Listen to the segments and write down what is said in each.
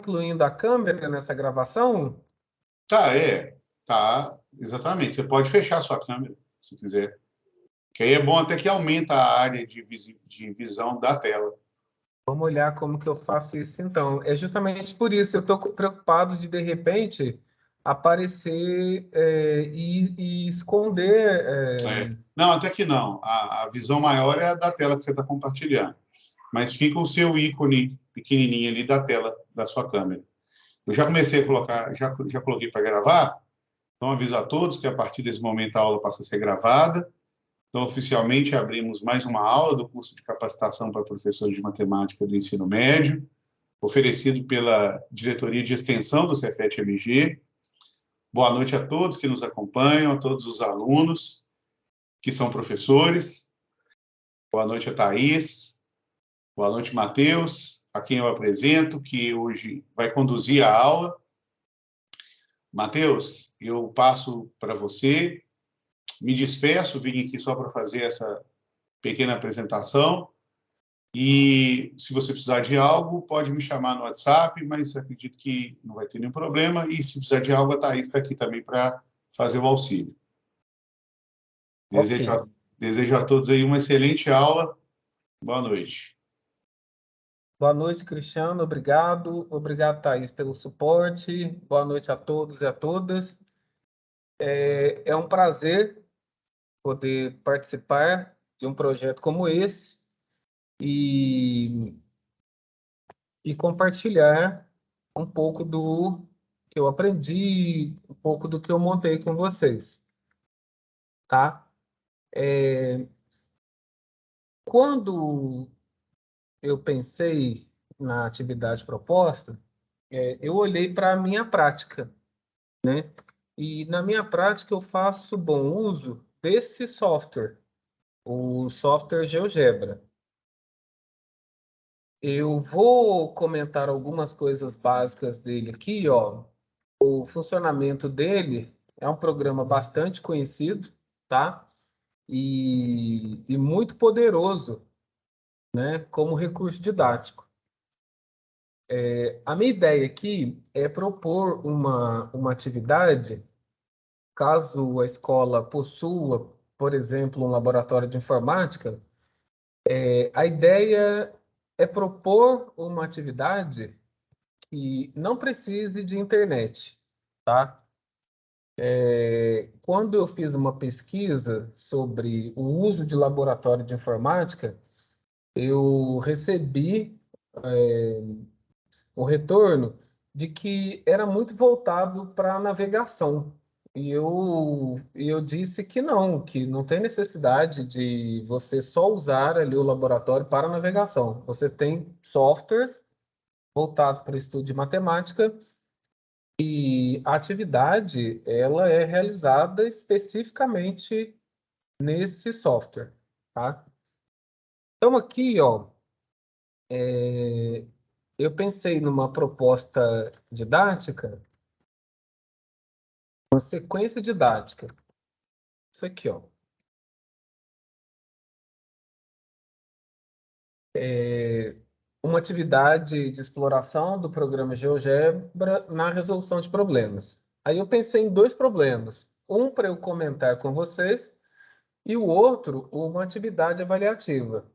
incluindo a câmera nessa gravação? Tá, tá, exatamente. Você pode fechar a sua câmera, se quiser. Que aí é bom até que aumenta a área de visão da tela. Vamos olhar como que eu faço isso, então. É justamente por isso, eu estou preocupado de repente, aparecer e esconder. Não, até que não. A visão maior é a da tela que você está compartilhando. Mas fica o seu ícone pequenininho ali da tela da sua câmera. Eu já comecei a colocar, já coloquei para gravar, então aviso a todos que a partir desse momento a aula passa a ser gravada. Então, oficialmente, abrimos mais uma aula do curso de capacitação para professores de matemática do ensino médio, oferecido pela Diretoria de Extensão do Cefet-MG. Boa noite a todos que nos acompanham, a todos os alunos que são professores. Boa noite a Thaís. Boa noite, Matheus, a quem eu apresento, que hoje vai conduzir a aula. Matheus, eu passo para você. Me despeço, vim aqui só para fazer essa pequena apresentação. E se você precisar de algo, pode me chamar no WhatsApp, mas acredito que não vai ter nenhum problema. E se precisar de algo, a Thaís está aqui também para fazer o auxílio. Ok. Desejo a todos aí uma excelente aula. Boa noite. Boa noite, Cristiano. Obrigado. Obrigado, Thaís, pelo suporte. Boa noite a todos e a todas. É um prazer poder participar de um projeto como esse e, e compartilhar um pouco do que eu aprendi, um pouco do que eu montei com vocês, tá? Quando eu pensei na atividade proposta, eu olhei para a minha prática, né? E na minha prática eu faço bom uso desse software, o software GeoGebra. Eu vou comentar algumas coisas básicas dele aqui, ó. O funcionamento dele é um programa bastante conhecido, tá? E muito poderoso, né? Como recurso didático. A minha ideia aqui é propor uma atividade, caso a escola possua, por exemplo, um laboratório de informática, a ideia é propor uma atividade que não precise de internet, tá? Quando eu fiz uma pesquisa sobre o uso de laboratório de informática, eu recebi o retorno de que era muito voltado para a navegação. E eu disse que não tem necessidade de você só usar ali o laboratório para navegação. Você tem softwares voltados para o estudo de matemática e a atividade ela é realizada especificamente nesse software, tá? Então aqui, ó, eu pensei numa proposta didática, uma sequência didática. Isso aqui, ó. Uma atividade de exploração do programa GeoGebra na resolução de problemas. Aí eu pensei em dois problemas. Um para eu comentar com vocês e o outro, uma atividade avaliativa.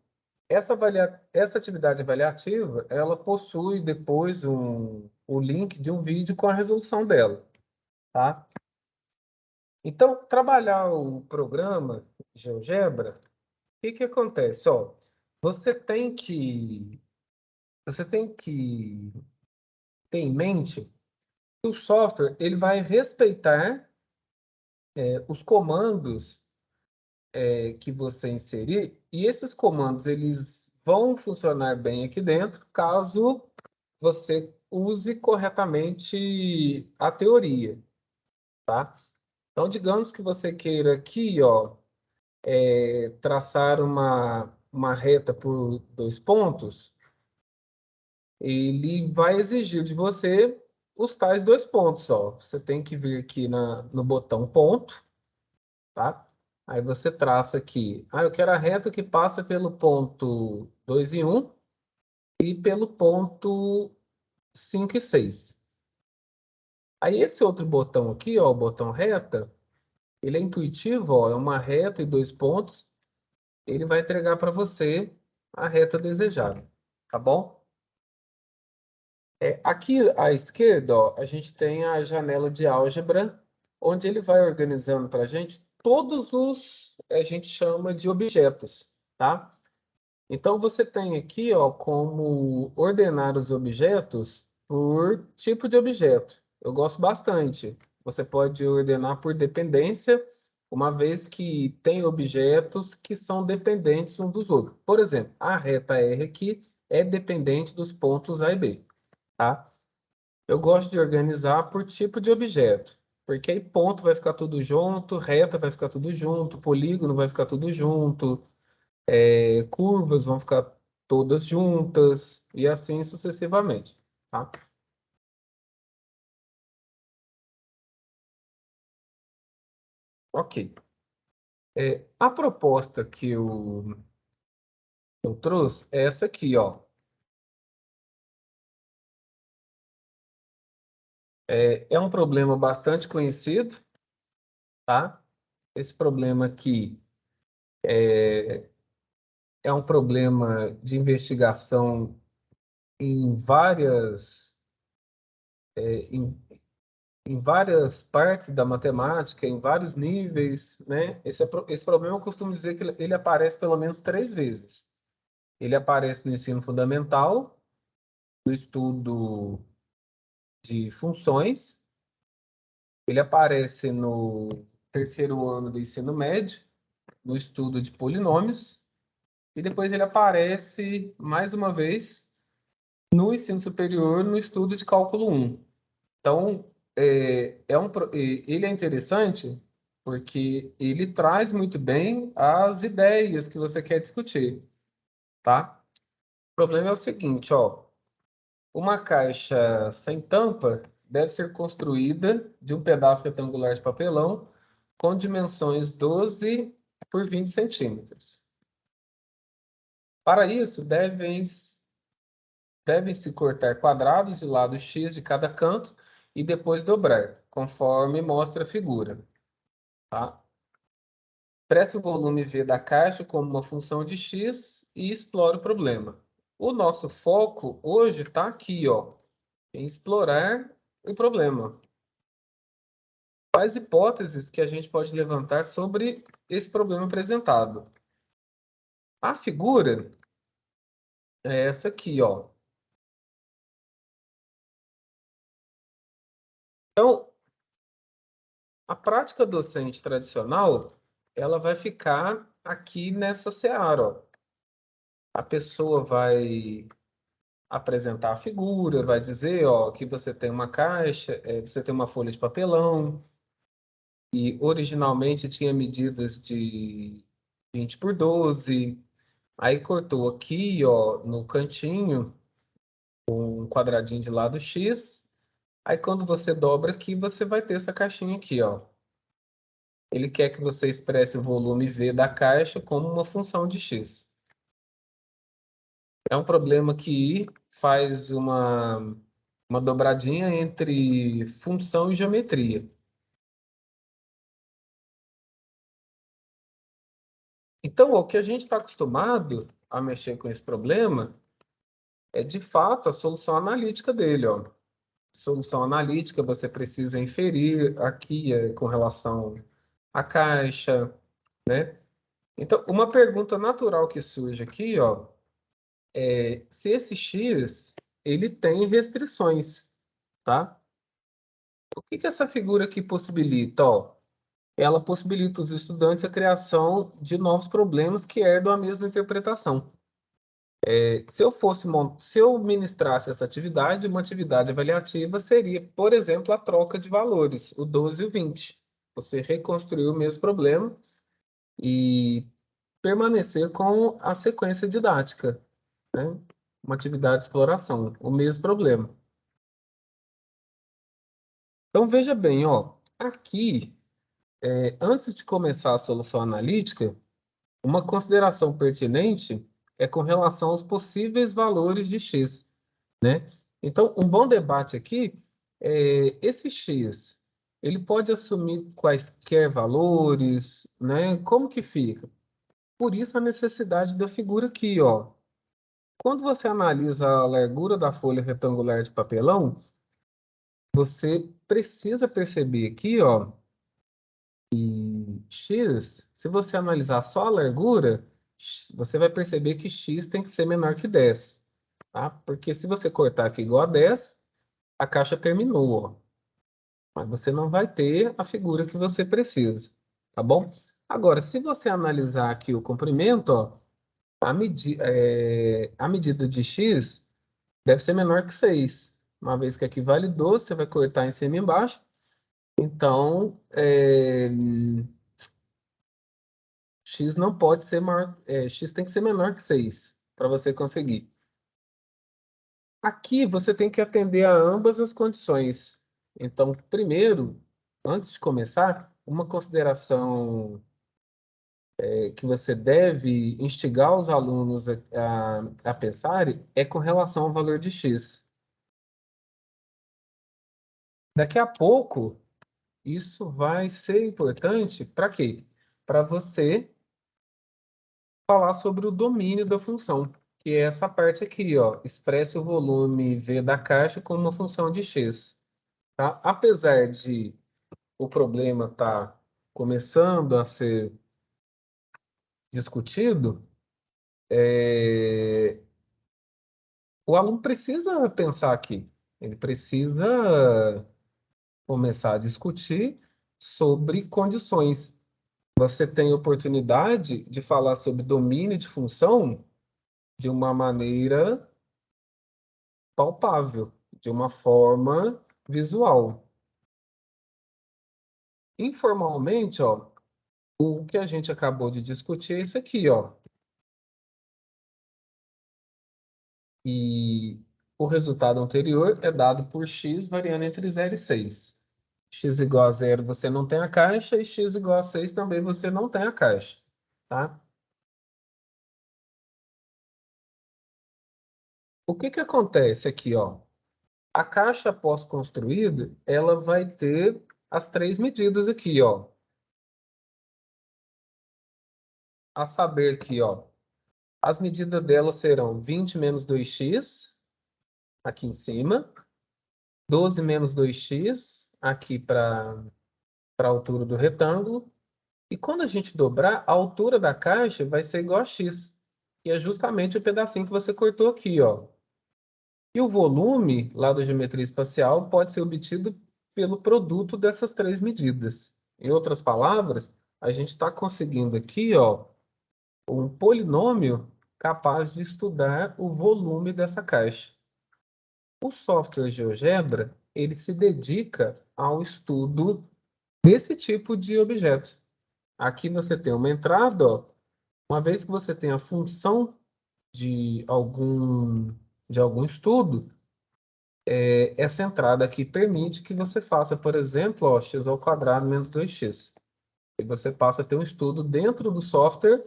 Essa atividade avaliativa, ela possui depois o link de um vídeo com a resolução dela, tá? Então, trabalhar o programa GeoGebra, o que que acontece? Ó, você tem que, você tem que ter em mente que o software ele vai respeitar os comandos que você inserir e esses comandos eles vão funcionar bem aqui dentro caso você use corretamente a teoria, tá? Então, digamos que você queira aqui, ó, traçar uma reta por dois pontos, ele vai exigir de você os tais dois pontos, ó. Você tem que vir aqui no botão ponto, tá? Aí você traça aqui. Ah, eu quero a reta que passa pelo ponto 2 e 1 e pelo ponto 5 e 6. Aí esse outro botão aqui, ó, o botão reta, ele é intuitivo, ó, é uma reta e 2 pontos. Ele vai entregar para você a reta desejada, tá bom? Aqui à esquerda, ó, a gente tem a janela de álgebra, onde ele vai organizando para a gente todos a gente chama de objetos, tá? Então, você tem aqui, ó, como ordenar os objetos por tipo de objeto. Eu gosto bastante. Você pode ordenar por dependência, uma vez que tem objetos que são dependentes um dos outros. Por exemplo, a reta R aqui é dependente dos pontos A e B, tá? Eu gosto de organizar por tipo de objeto, porque aí ponto vai ficar tudo junto, reta vai ficar tudo junto, polígono vai ficar tudo junto, curvas vão ficar todas juntas e assim sucessivamente, tá? Ok. A proposta que eu trouxe é essa aqui, ó. É um problema bastante conhecido, tá? Esse problema aqui é um problema de investigação em em, em várias partes da matemática, em vários níveis, né? Esse problema eu costumo dizer que ele aparece pelo menos 3 vezes. Ele aparece no ensino fundamental, no estudo de funções, ele aparece no terceiro ano do ensino médio, no estudo de polinômios, e depois ele aparece, mais uma vez, no ensino superior, no estudo de cálculo 1. Então, ele é interessante porque ele traz muito bem as ideias que você quer discutir, tá? O problema é o seguinte, ó. Uma caixa sem tampa deve ser construída de um pedaço retangular de papelão com dimensões 12 por 20 centímetros. Para isso, devem-se cortar quadrados de lado X de cada canto e depois dobrar, conforme mostra a figura. Tá? Expresse o volume V da caixa como uma função de X e explore o problema. O nosso foco hoje está aqui, ó, em explorar o problema. Quais hipóteses que a gente pode levantar sobre esse problema apresentado? A figura é essa aqui, ó. Então, a prática docente tradicional, ela vai ficar aqui nessa seara, ó. A pessoa vai apresentar a figura, vai dizer, ó, que você tem uma caixa, você tem uma folha de papelão, e originalmente tinha medidas de 20 por 12, aí cortou aqui, ó, no cantinho, um quadradinho de lado X. Aí quando você dobra aqui, você vai ter essa caixinha aqui, ó. Ele quer que você expresse o volume V da caixa como uma função de X. É um problema que faz uma dobradinha entre função e geometria. Então, o que a gente está acostumado a mexer com esse problema é, de fato, a solução analítica dele, ó. Solução analítica, você precisa inferir aqui com relação à caixa, né? Então, uma pergunta natural que surge aqui, ó, é se esse X ele tem restrições, tá? O que que essa figura aqui possibilita, ó? Ela possibilita os estudantes a criação de novos problemas que herdam a mesma interpretação. Se eu ministrasse essa atividade, uma atividade avaliativa seria, por exemplo, a troca de valores, o 12 e o 20. Você reconstruir o mesmo problema e permanecer com a sequência didática, né? Uma atividade de exploração, o mesmo problema. Então, veja bem, ó, aqui, antes de começar a solução analítica, uma consideração pertinente é com relação aos possíveis valores de x, né? Então, um bom debate aqui é esse x, ele pode assumir quaisquer valores, né? Como que fica? Por isso a necessidade da figura aqui, ó. Quando você analisa a largura da folha retangular de papelão, você precisa perceber aqui, ó, que x, se você analisar só a largura, você vai perceber que x tem que ser menor que 10, tá? Porque se você cortar aqui igual a 10, a caixa terminou, ó. Mas você não vai ter a figura que você precisa, tá bom? Agora, se você analisar aqui o comprimento, ó, a medida de x deve ser menor que 6. Uma vez que aqui vale 12, você vai cortar em cima e embaixo. Então, x não pode ser maior, x tem que ser menor que 6 para você conseguir. Aqui você tem que atender a ambas as condições. Então, primeiro, antes de começar, uma consideração que você deve instigar os alunos a pensarem é com relação ao valor de x. Daqui a pouco, isso vai ser importante para quê? Para você falar sobre o domínio da função, que é essa parte aqui, ó. Expresse o volume V da caixa como uma função de x. Tá? Apesar de o problema estar começando a ser discutido, o aluno precisa pensar aqui. Ele precisa começar a discutir sobre condições. Você tem oportunidade de falar sobre domínio de função de uma maneira palpável, de uma forma visual. Informalmente, ó, o que a gente acabou de discutir é isso aqui, ó. E o resultado anterior é dado por x variando entre 0 e 6. X igual a 0 você não tem a caixa, e x igual a 6 também você não tem a caixa, tá? O que que acontece aqui, ó? A caixa pós-construída, ela vai ter as três medidas aqui, ó. A saber aqui, ó, as medidas dela serão 20 menos 2x, aqui em cima, 12 menos 2x, aqui para a altura do retângulo, e quando a gente dobrar, a altura da caixa vai ser igual a x, que é justamente o pedacinho que você cortou aqui, ó. E o volume, lá da geometria espacial, pode ser obtido pelo produto dessas três medidas. Em outras palavras, a gente está conseguindo aqui, ó, um polinômio capaz de estudar o volume dessa caixa. O software GeoGebra, ele se dedica ao estudo desse tipo de objeto. Aqui você tem uma entrada, ó. Uma vez que você tem a função de algum estudo, essa entrada aqui permite que você faça, por exemplo, ó, x ao quadrado menos 2x. E você passa a ter um estudo dentro do software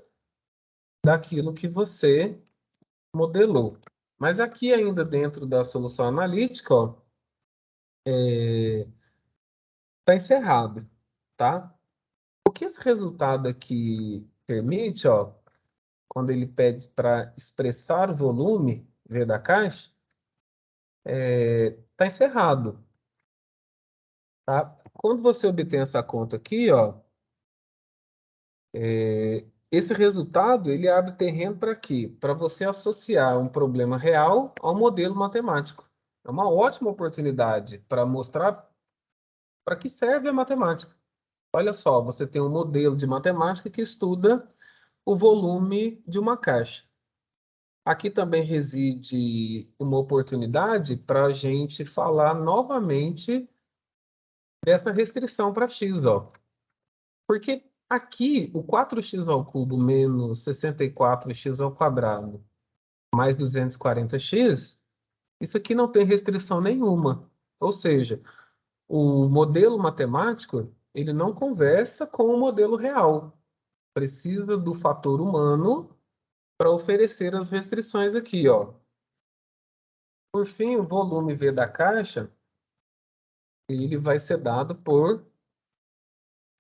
daquilo que você modelou. Mas aqui ainda dentro da solução analítica, ó, está encerrado, tá? O que esse resultado aqui permite, ó, quando ele pede para expressar o volume V da caixa, está encerrado, tá? Quando você obtém essa conta aqui, ó, esse resultado ele abre terreno para quê? Para você associar um problema real ao modelo matemático. É uma ótima oportunidade para mostrar para que serve a matemática. Olha só, você tem um modelo de matemática que estuda o volume de uma caixa. Aqui também reside uma oportunidade para a gente falar novamente dessa restrição para x, ó. Porque aqui, o 4x ao cubo menos 64x ao quadrado mais 240x, isso aqui não tem restrição nenhuma. Ou seja, o modelo matemático, ele não conversa com o modelo real. Precisa do fator humano para oferecer as restrições aqui, ó. por fim, o volume V da caixa, ele vai ser dado por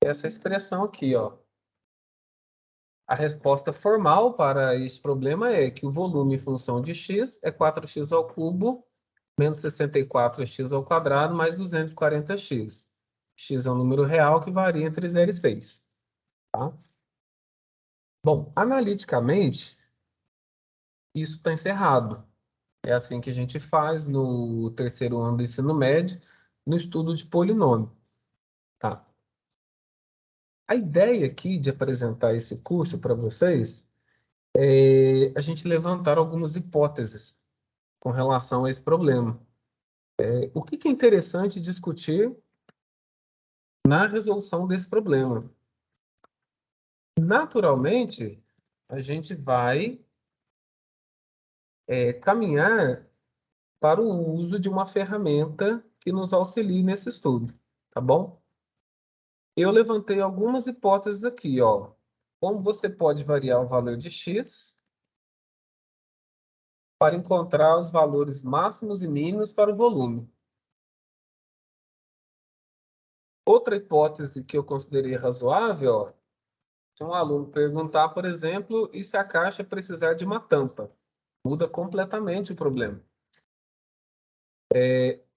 essa expressão aqui, ó. A resposta formal para este problema é que o volume em função de x é 4x ao cubo menos 64x ao quadrado mais 240x. X é um número real que varia entre 0 e 6. Tá? Bom, analiticamente, isso está encerrado. É assim que a gente faz no terceiro ano do ensino médio, no estudo de polinômio. Tá? A ideia aqui de apresentar esse curso para vocês é a gente levantar algumas hipóteses com relação a esse problema. O que é interessante discutir na resolução desse problema? Naturalmente, a gente vai caminhar para o uso de uma ferramenta que nos auxilie nesse estudo, tá bom? Eu levantei algumas hipóteses aqui, ó. Como você pode variar o valor de x para encontrar os valores máximos e mínimos para o volume. Outra hipótese que eu considerei razoável, ó, se um aluno perguntar, por exemplo, e se a caixa precisar de uma tampa? Muda completamente o problema.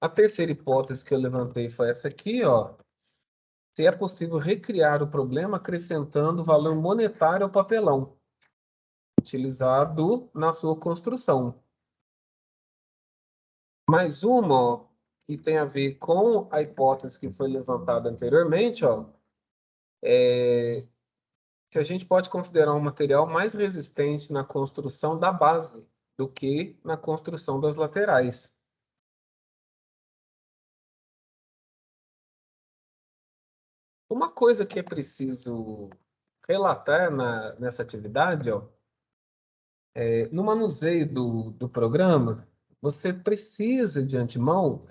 A terceira hipótese que eu levantei foi essa aqui, ó. Se é possível recriar o problema acrescentando valor monetário ao papelão, utilizado na sua construção. Mais uma, ó, que tem a ver com a hipótese que foi levantada anteriormente, ó, se a gente pode considerar um material mais resistente na construção da base do que na construção das laterais. Uma coisa que é preciso relatar nessa atividade, ó, no manuseio do programa, você precisa, de antemão,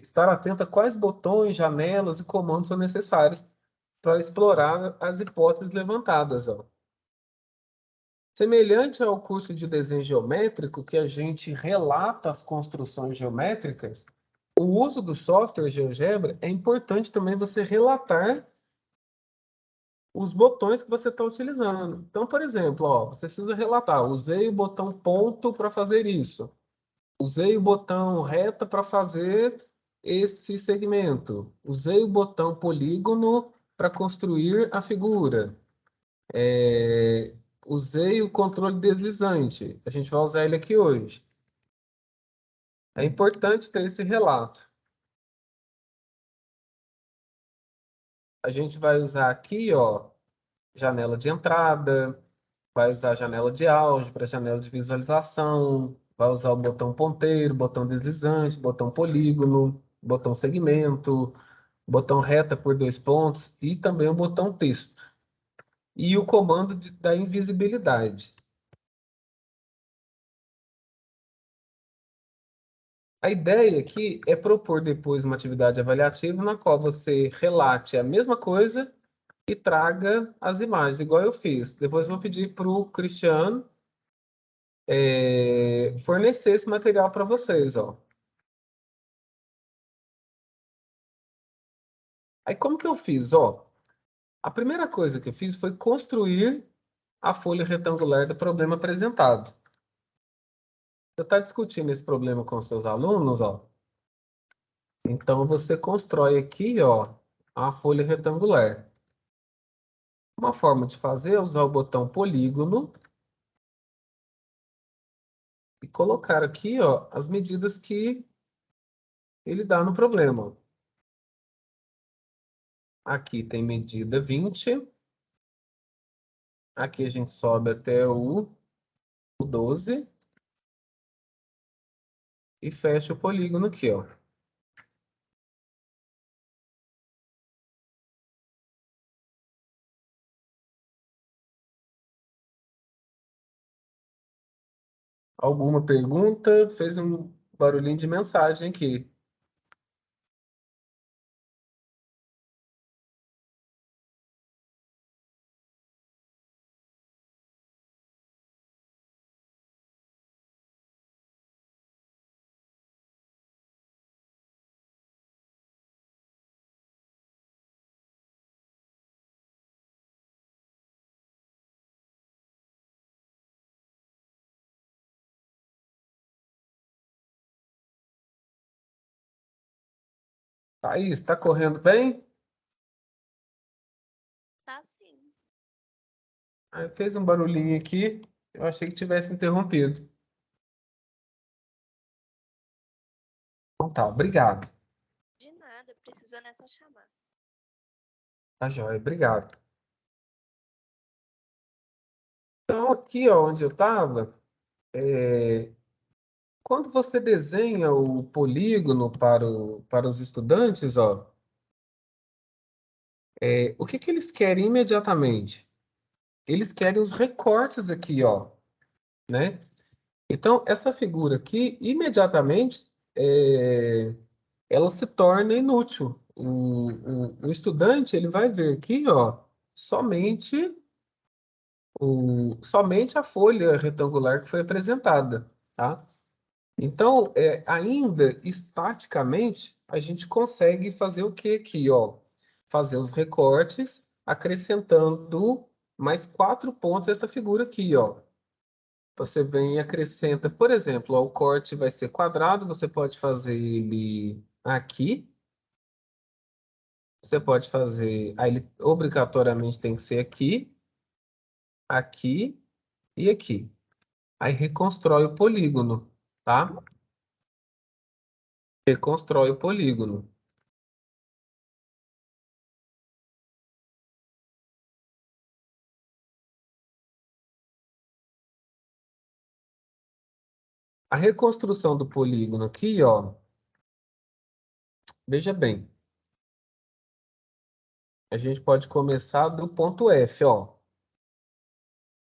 estar atento a quais botões, janelas e comandos são necessários para explorar as hipóteses levantadas. Ó. Semelhante ao curso de desenho geométrico, que a gente relata as construções geométricas, o uso do software GeoGebra é importante também você relatar os botões que você está utilizando. Então, por exemplo, ó, você precisa relatar, usei o botão ponto para fazer isso. Usei o botão reta para fazer esse segmento. Usei o botão polígono para construir a figura. Usei o controle deslizante. A gente vai usar ele aqui hoje. É importante ter esse relato. A gente vai usar aqui, ó, janela de entrada, vai usar janela de álgebra, janela de visualização, vai usar o botão ponteiro, botão deslizante, botão polígono, botão segmento, botão reta por 2 pontos e também o botão texto. E o comando da invisibilidade. A ideia aqui é propor depois uma atividade avaliativa na qual você relate a mesma coisa e traga as imagens, igual eu fiz. Depois eu vou pedir para o Cristiano fornecer esse material para vocês. Ó. Aí como que eu fiz? Ó, a primeira coisa que eu fiz foi construir a folha retangular do problema apresentado. Você está discutindo esse problema com seus alunos, ó. Então você constrói aqui, ó, a folha retangular. Uma forma de fazer é usar o botão polígono e colocar aqui, ó, as medidas que ele dá no problema. Aqui tem medida 20. Aqui a gente sobe até o 12 e fecha o polígono aqui, ó. Alguma pergunta? Fez um barulhinho de mensagem aqui. Thaís, está correndo bem? Tá sim. Aí fez um barulhinho aqui, eu achei que tivesse interrompido. Então tá, obrigado. De nada, precisando é só chamar. Tá joia, obrigado. Então, aqui ó, onde eu estava, quando você desenha o polígono para os estudantes, ó, o que que eles querem imediatamente? Eles querem os recortes aqui, ó, né? Então, essa figura aqui, imediatamente, ela se torna inútil. O estudante, ele vai ver aqui, ó, somente, somente a folha retangular que foi apresentada, tá? Então, ainda estaticamente, a gente consegue fazer o que aqui, ó? Fazer os recortes, acrescentando mais 4 pontos essa figura aqui, ó. Você vem e acrescenta, por exemplo, ó, o corte vai ser quadrado, você pode fazer ele aqui, você pode fazer, aí ele obrigatoriamente tem que ser aqui, aqui e aqui. Aí reconstrói o polígono, tá? Reconstrói o polígono. A reconstrução do polígono aqui, ó, veja bem, a gente pode começar do ponto F, ó.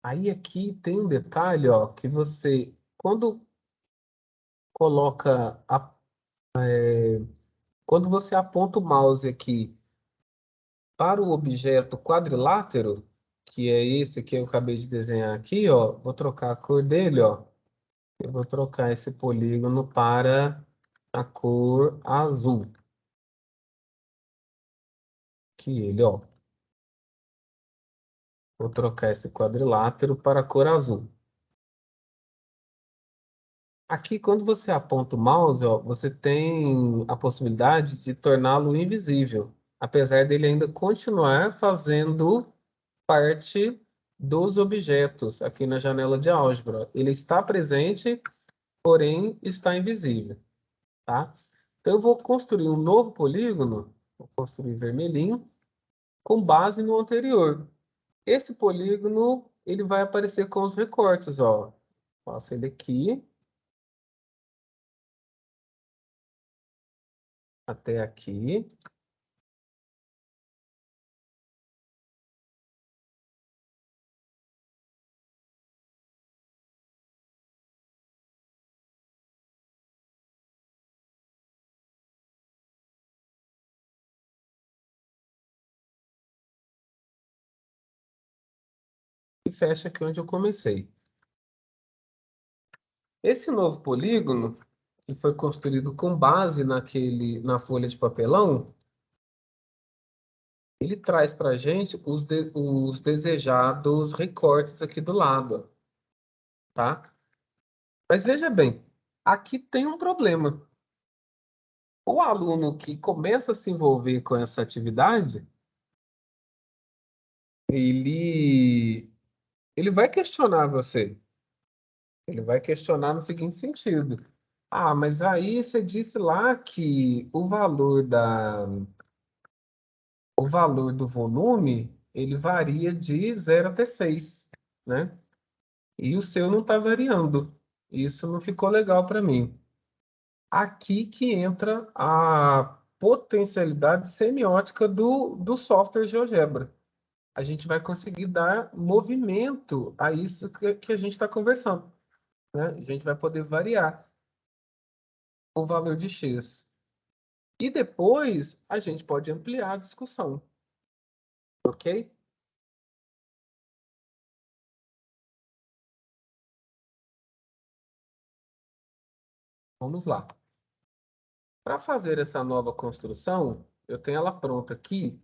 Aí aqui tem um detalhe, ó, que você, quando coloca, quando você aponta o mouse aqui para o objeto quadrilátero, que é esse que eu acabei de desenhar aqui, ó, vou trocar a cor dele, ó. Eu vou trocar esse polígono para a cor azul. Que ele, ó. Vou trocar esse quadrilátero para a cor azul. Aqui, quando você aponta o mouse, ó, você tem a possibilidade de torná-lo invisível, apesar dele ainda continuar fazendo parte dos objetos aqui na janela de álgebra. Ele está presente, porém está invisível, tá? Então, eu vou construir um novo polígono, vou construir vermelhinho, com base no anterior. Esse polígono, ele vai aparecer com os recortes, ó. Faço ele aqui, até aqui. E fecha aqui onde eu comecei. Esse novo polígono, que foi construído com base na folha de papelão, ele traz para a gente os desejados recortes aqui do lado, tá? Mas veja bem, aqui tem um problema. O aluno que começa a se envolver com essa atividade, ele, ele vai questionar você. Ele vai questionar no seguinte sentido. Ah, mas aí você disse lá que o valor do volume, ele varia de 0 até 6, né? E o seu não está variando. Isso não ficou legal para mim. Aqui que entra a potencialidade semiótica do software GeoGebra. A gente vai conseguir dar movimento a isso que a gente está conversando, né? A gente vai poder variar o valor de X. E depois a gente pode ampliar a discussão, ok? Vamos lá. Para fazer essa nova construção, eu tenho ela pronta aqui,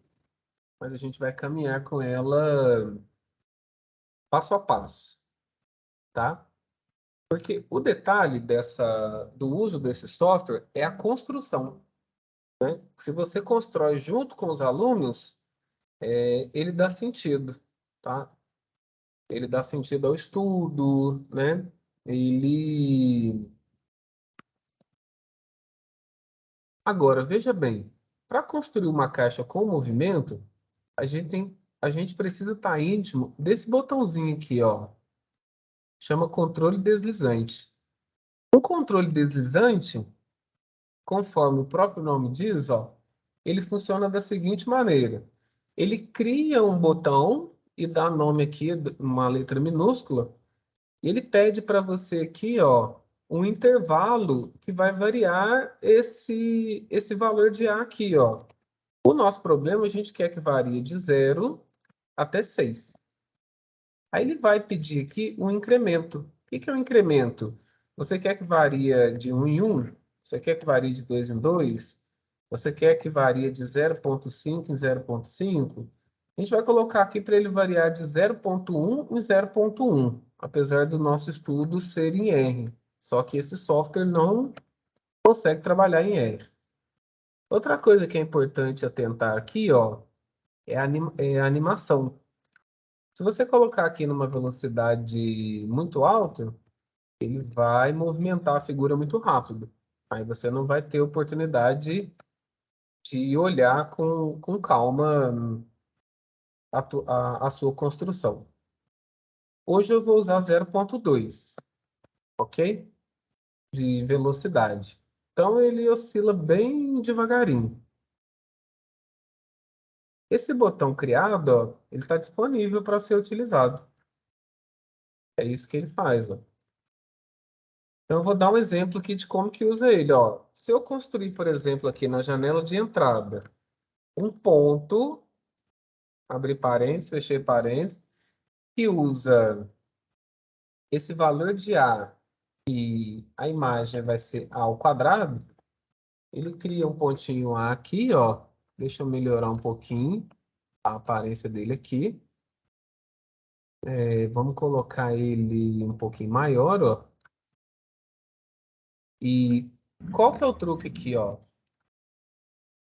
mas a gente vai caminhar com ela passo a passo, tá? Porque o detalhe do uso desse software é a construção. né? Se você constrói junto com os alunos, ele dá sentido, tá? Ele dá sentido ao estudo, né? Ele... Agora, veja bem, para construir uma caixa com movimento, a gente precisa estar íntimo desse botãozinho aqui, ó. Chama controle deslizante. O controle deslizante, conforme o próprio nome diz, ó, ele funciona da seguinte maneira. Ele cria um botão e dá nome aqui, uma letra minúscula, e ele pede para você aqui, ó, um intervalo que vai variar esse valor de A aqui, ó. O nosso problema, a gente quer que varie de 0 até 6. Aí ele vai pedir aqui um incremento. O que que é um incremento? Você quer que varie de 1 em 1? Você quer que varie de 2 em 2? Você quer que varie de 0,5 em 0,5? A gente vai colocar aqui para ele variar de 0,1 em 0,1, apesar do nosso estudo ser em R. Só que esse software não consegue trabalhar em R. Outra coisa que é importante atentar aqui, ó, é a animação. Se você colocar aqui numa velocidade muito alta, ele vai movimentar a figura muito rápido. Aí você não vai ter oportunidade de olhar com calma a sua construção. Hoje eu vou usar 0,2, ok? De velocidade. Então ele oscila bem devagarinho. Esse botão criado, ó, ele está disponível para ser utilizado. É isso que ele faz, ó. Então, eu vou dar um exemplo aqui de como que usa ele, ó. Se eu construir, por exemplo, aqui na janela de entrada, um ponto, abrir parênteses, fechei parênteses, que usa esse valor de A e a imagem vai ser A ao quadrado, ele cria um pontinho A aqui, ó. Deixa eu melhorar um pouquinho a aparência dele aqui. Vamos colocar ele um pouquinho maior, ó. E qual que é o truque aqui, ó?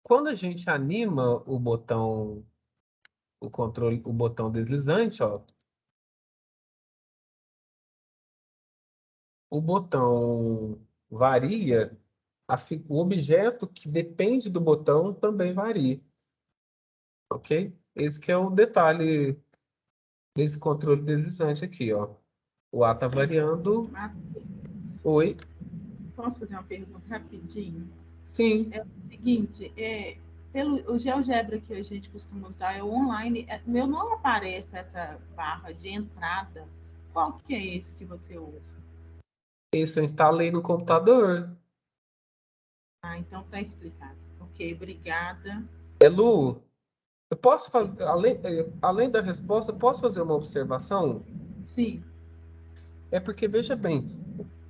Quando a gente anima o botão, o controle, o botão deslizante, ó, o botão varia, o objeto que depende do botão também varia, ok? Esse que é o detalhe desse controle deslizante aqui, ó. O A tá variando. Matheus, Oi? posso fazer uma pergunta rapidinho? Sim. É o seguinte, o GeoGebra que a gente costuma usar é o online. O meu não aparece essa barra de entrada. Qual que é esse que você usa? Isso eu instalei no computador. Ah, então tá explicado. Ok, obrigada. Lu, eu posso fazer, além da resposta, eu posso fazer uma observação? Sim, É porque, veja bem,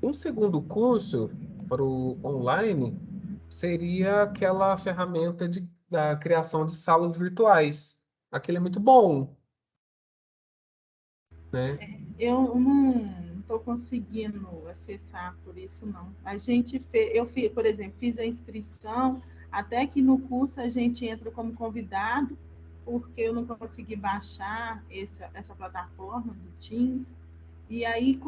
um segundo curso para o online seria aquela ferramenta da criação de salas virtuais. Aquele é muito bom, né? eu não estou conseguindo acessar por isso não. A gente fez, por exemplo, fiz a inscrição, até que no curso a gente entra como convidado, porque eu não consegui baixar essa plataforma do Teams, e aí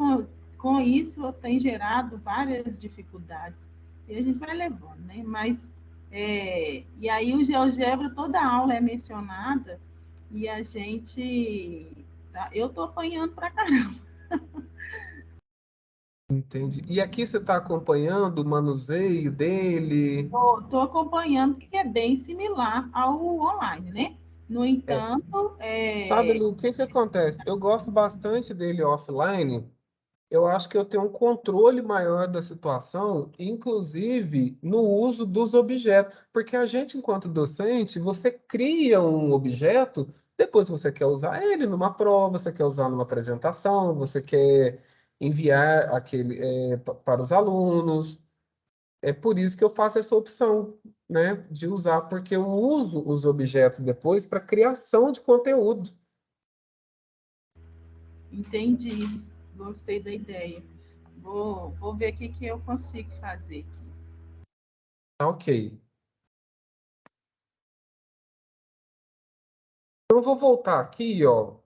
com isso tem gerado várias dificuldades. E a gente vai levando, né? Mas, e aí o GeoGebra, toda aula é mencionada, e a gente eu tô apanhando pra caramba. Entendi. E aqui você está acompanhando o manuseio dele. Tô acompanhando, porque é bem similar ao online, né? No É, entanto, sabe, Lu, o que que acontece? Eu gosto bastante dele offline. Eu acho que eu tenho um controle maior da situação, inclusive no uso dos objetos. Porque a gente, enquanto docente, você cria um objeto, depois você quer usar ele numa prova, você quer usar numa apresentação, você quer enviar para os alunos. É por isso que eu faço essa opção, né, de usar, porque eu uso os objetos depois para criação de conteúdo. entendi, gostei da ideia. Vou ver o que eu consigo fazer aqui. Tá ok. Então, eu vou voltar aqui, ó.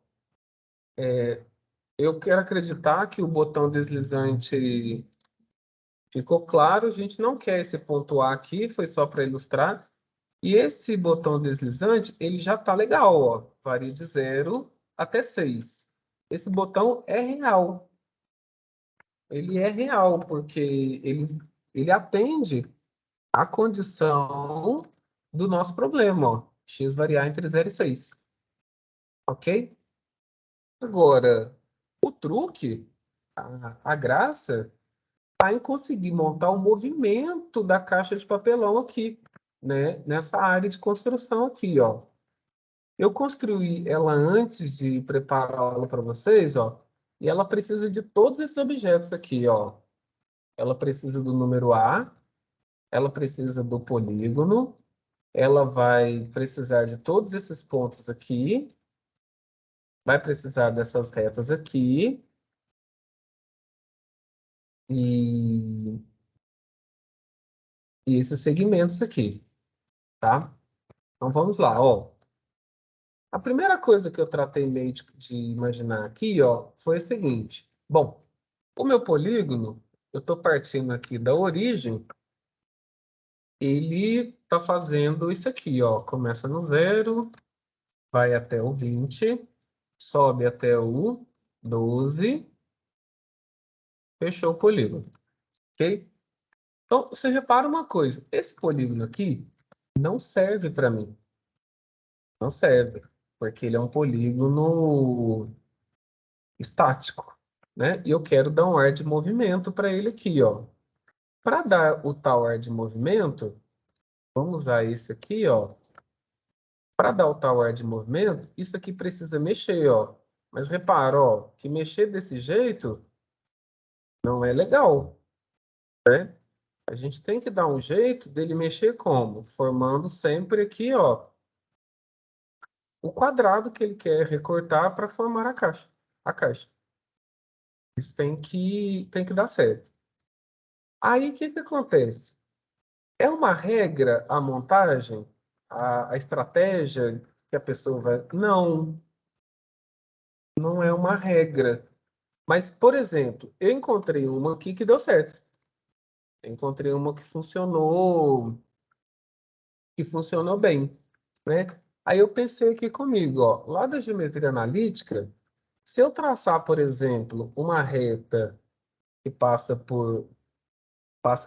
Eu quero acreditar que o botão deslizante ficou claro. A gente não quer esse ponto A aqui, foi só para ilustrar. E esse botão deslizante, ele já está legal, ó. Varia de 0 até 6. Esse botão é real. Ele é real, porque ele atende à condição do nosso problema, ó. X variar entre 0 e 6. Ok? Agora, o truque, a graça, está em conseguir montar o movimento da caixa de papelão aqui, né? Nessa área de construção aqui, ó. Eu construí ela antes de prepará-la para vocês, ó. E ela precisa de todos esses objetos aqui, ó. Ela precisa do número A, ela precisa do polígono, ela vai precisar de todos esses pontos aqui, vai precisar dessas retas aqui, e, e esses segmentos aqui, tá? Então vamos lá, ó. A primeira coisa que eu tratei meio de imaginar aqui, ó, foi o seguinte. Bom, o meu polígono, eu estou partindo aqui da origem, ele está fazendo isso aqui, ó. Começa no 0, vai até o 20, sobe até o 12, fechou o polígono, ok? Então, você repara uma coisa, esse polígono aqui não serve para mim. Não serve, porque ele é um polígono estático, né? E eu quero dar um ar de movimento para ele aqui, ó. Para dar o tal ar de movimento, vamos usar esse aqui, ó. Para dar o tal ar de movimento, isso aqui precisa mexer, ó. Mas repara, ó, que mexer desse jeito não é legal, né? A gente tem que dar um jeito dele mexer como? Formando sempre aqui, ó, o quadrado que ele quer recortar para formar a caixa. A caixa. Isso tem que dar certo. Aí, o que que acontece? É uma regra a montagem? A estratégia que a pessoa vai... Não, não é uma regra. Mas, por exemplo, eu encontrei uma aqui que deu certo. Eu encontrei uma que funcionou bem, né? Aí eu pensei aqui comigo, ó, lá da geometria analítica, se eu traçar, por exemplo, uma reta que passa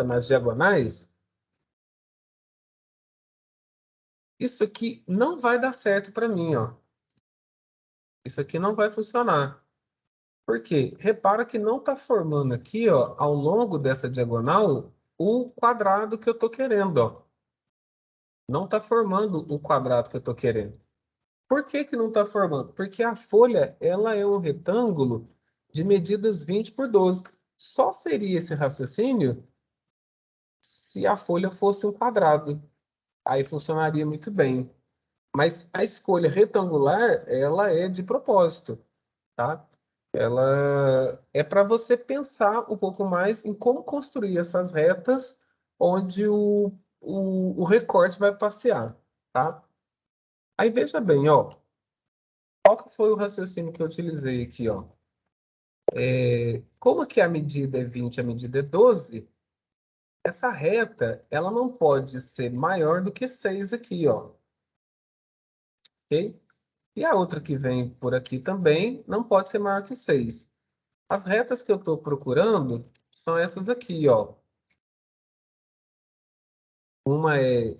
nas diagonais, isso aqui não vai dar certo para mim, ó. Isso aqui não vai funcionar. Por quê? Repara que não está formando aqui, ó, ao longo dessa diagonal, o quadrado que eu estou querendo, ó. Não está formando o quadrado que eu estou querendo. Por que que não está formando? Porque a folha, ela é um retângulo de medidas 20 por 12. Só seria esse raciocínio se a folha fosse um quadrado. Aí funcionaria muito bem. Mas a escolha retangular, ela é de propósito, tá? Ela é para você pensar um pouco mais em como construir essas retas onde o recorte vai passear, tá? Aí veja bem, ó, qual que foi o raciocínio que eu utilizei aqui, ó? Como que a medida é 20, a medida é 12, essa reta, ela não pode ser maior do que 6 aqui, ó. Ok? E a outra que vem por aqui também não pode ser maior que 6. As retas que eu estou procurando são essas aqui, ó. Uma é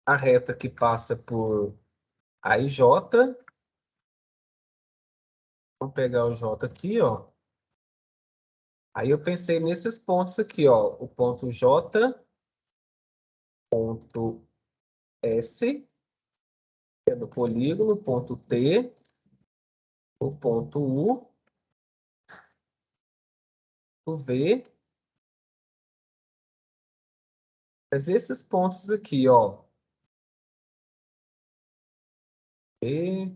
a reta que passa por A e J. Vamos pegar o J aqui, ó. Aí eu pensei nesses pontos aqui, ó. O ponto J, ponto S, que é do polígono, ponto T, o ponto U, o V. Mas esses pontos aqui, ó. E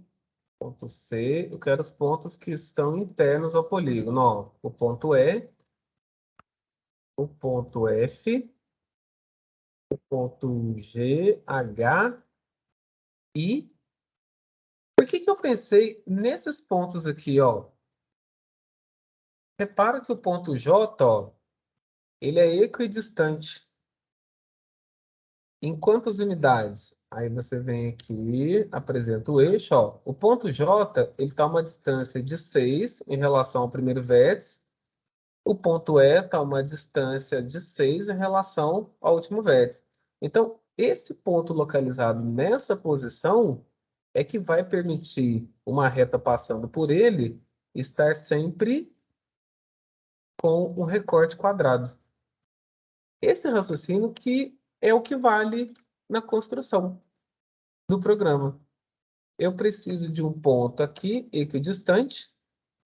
ponto C, eu quero os pontos que estão internos ao polígono, ó. O ponto E, o ponto F, o ponto G, H, I Por que eu pensei nesses pontos aqui, ó? Repara que o ponto J, ó, ele é equidistante. Em quantas unidades? Aí você vem aqui, apresenta o eixo, ó. O ponto J, ele está a uma distância de 6 em relação ao primeiro vértice. O ponto E está a uma distância de 6 em relação ao último vértice. Então, esse ponto localizado nessa posição é que vai permitir uma reta passando por ele estar sempre com um recorte quadrado. Esse raciocínio que é o que vale na construção do programa. Eu preciso de um ponto aqui equidistante,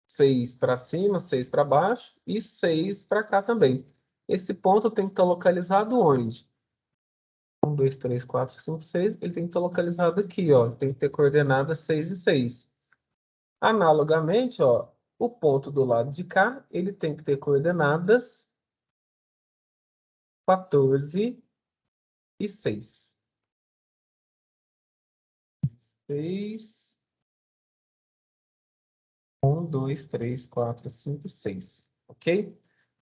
6 para cima, 6 para baixo e 6 para cá também. Esse ponto tem que estar localizado onde? 1, 2, 3, 4, 5, 6. Ele tem que estar localizado aqui, ó. Tem que ter coordenadas 6 e 6. Analogamente, ó, o ponto do lado de cá, ele tem que ter coordenadas 14 e 6. 6. 1, 2, 3, 4, 5, 6. Ok?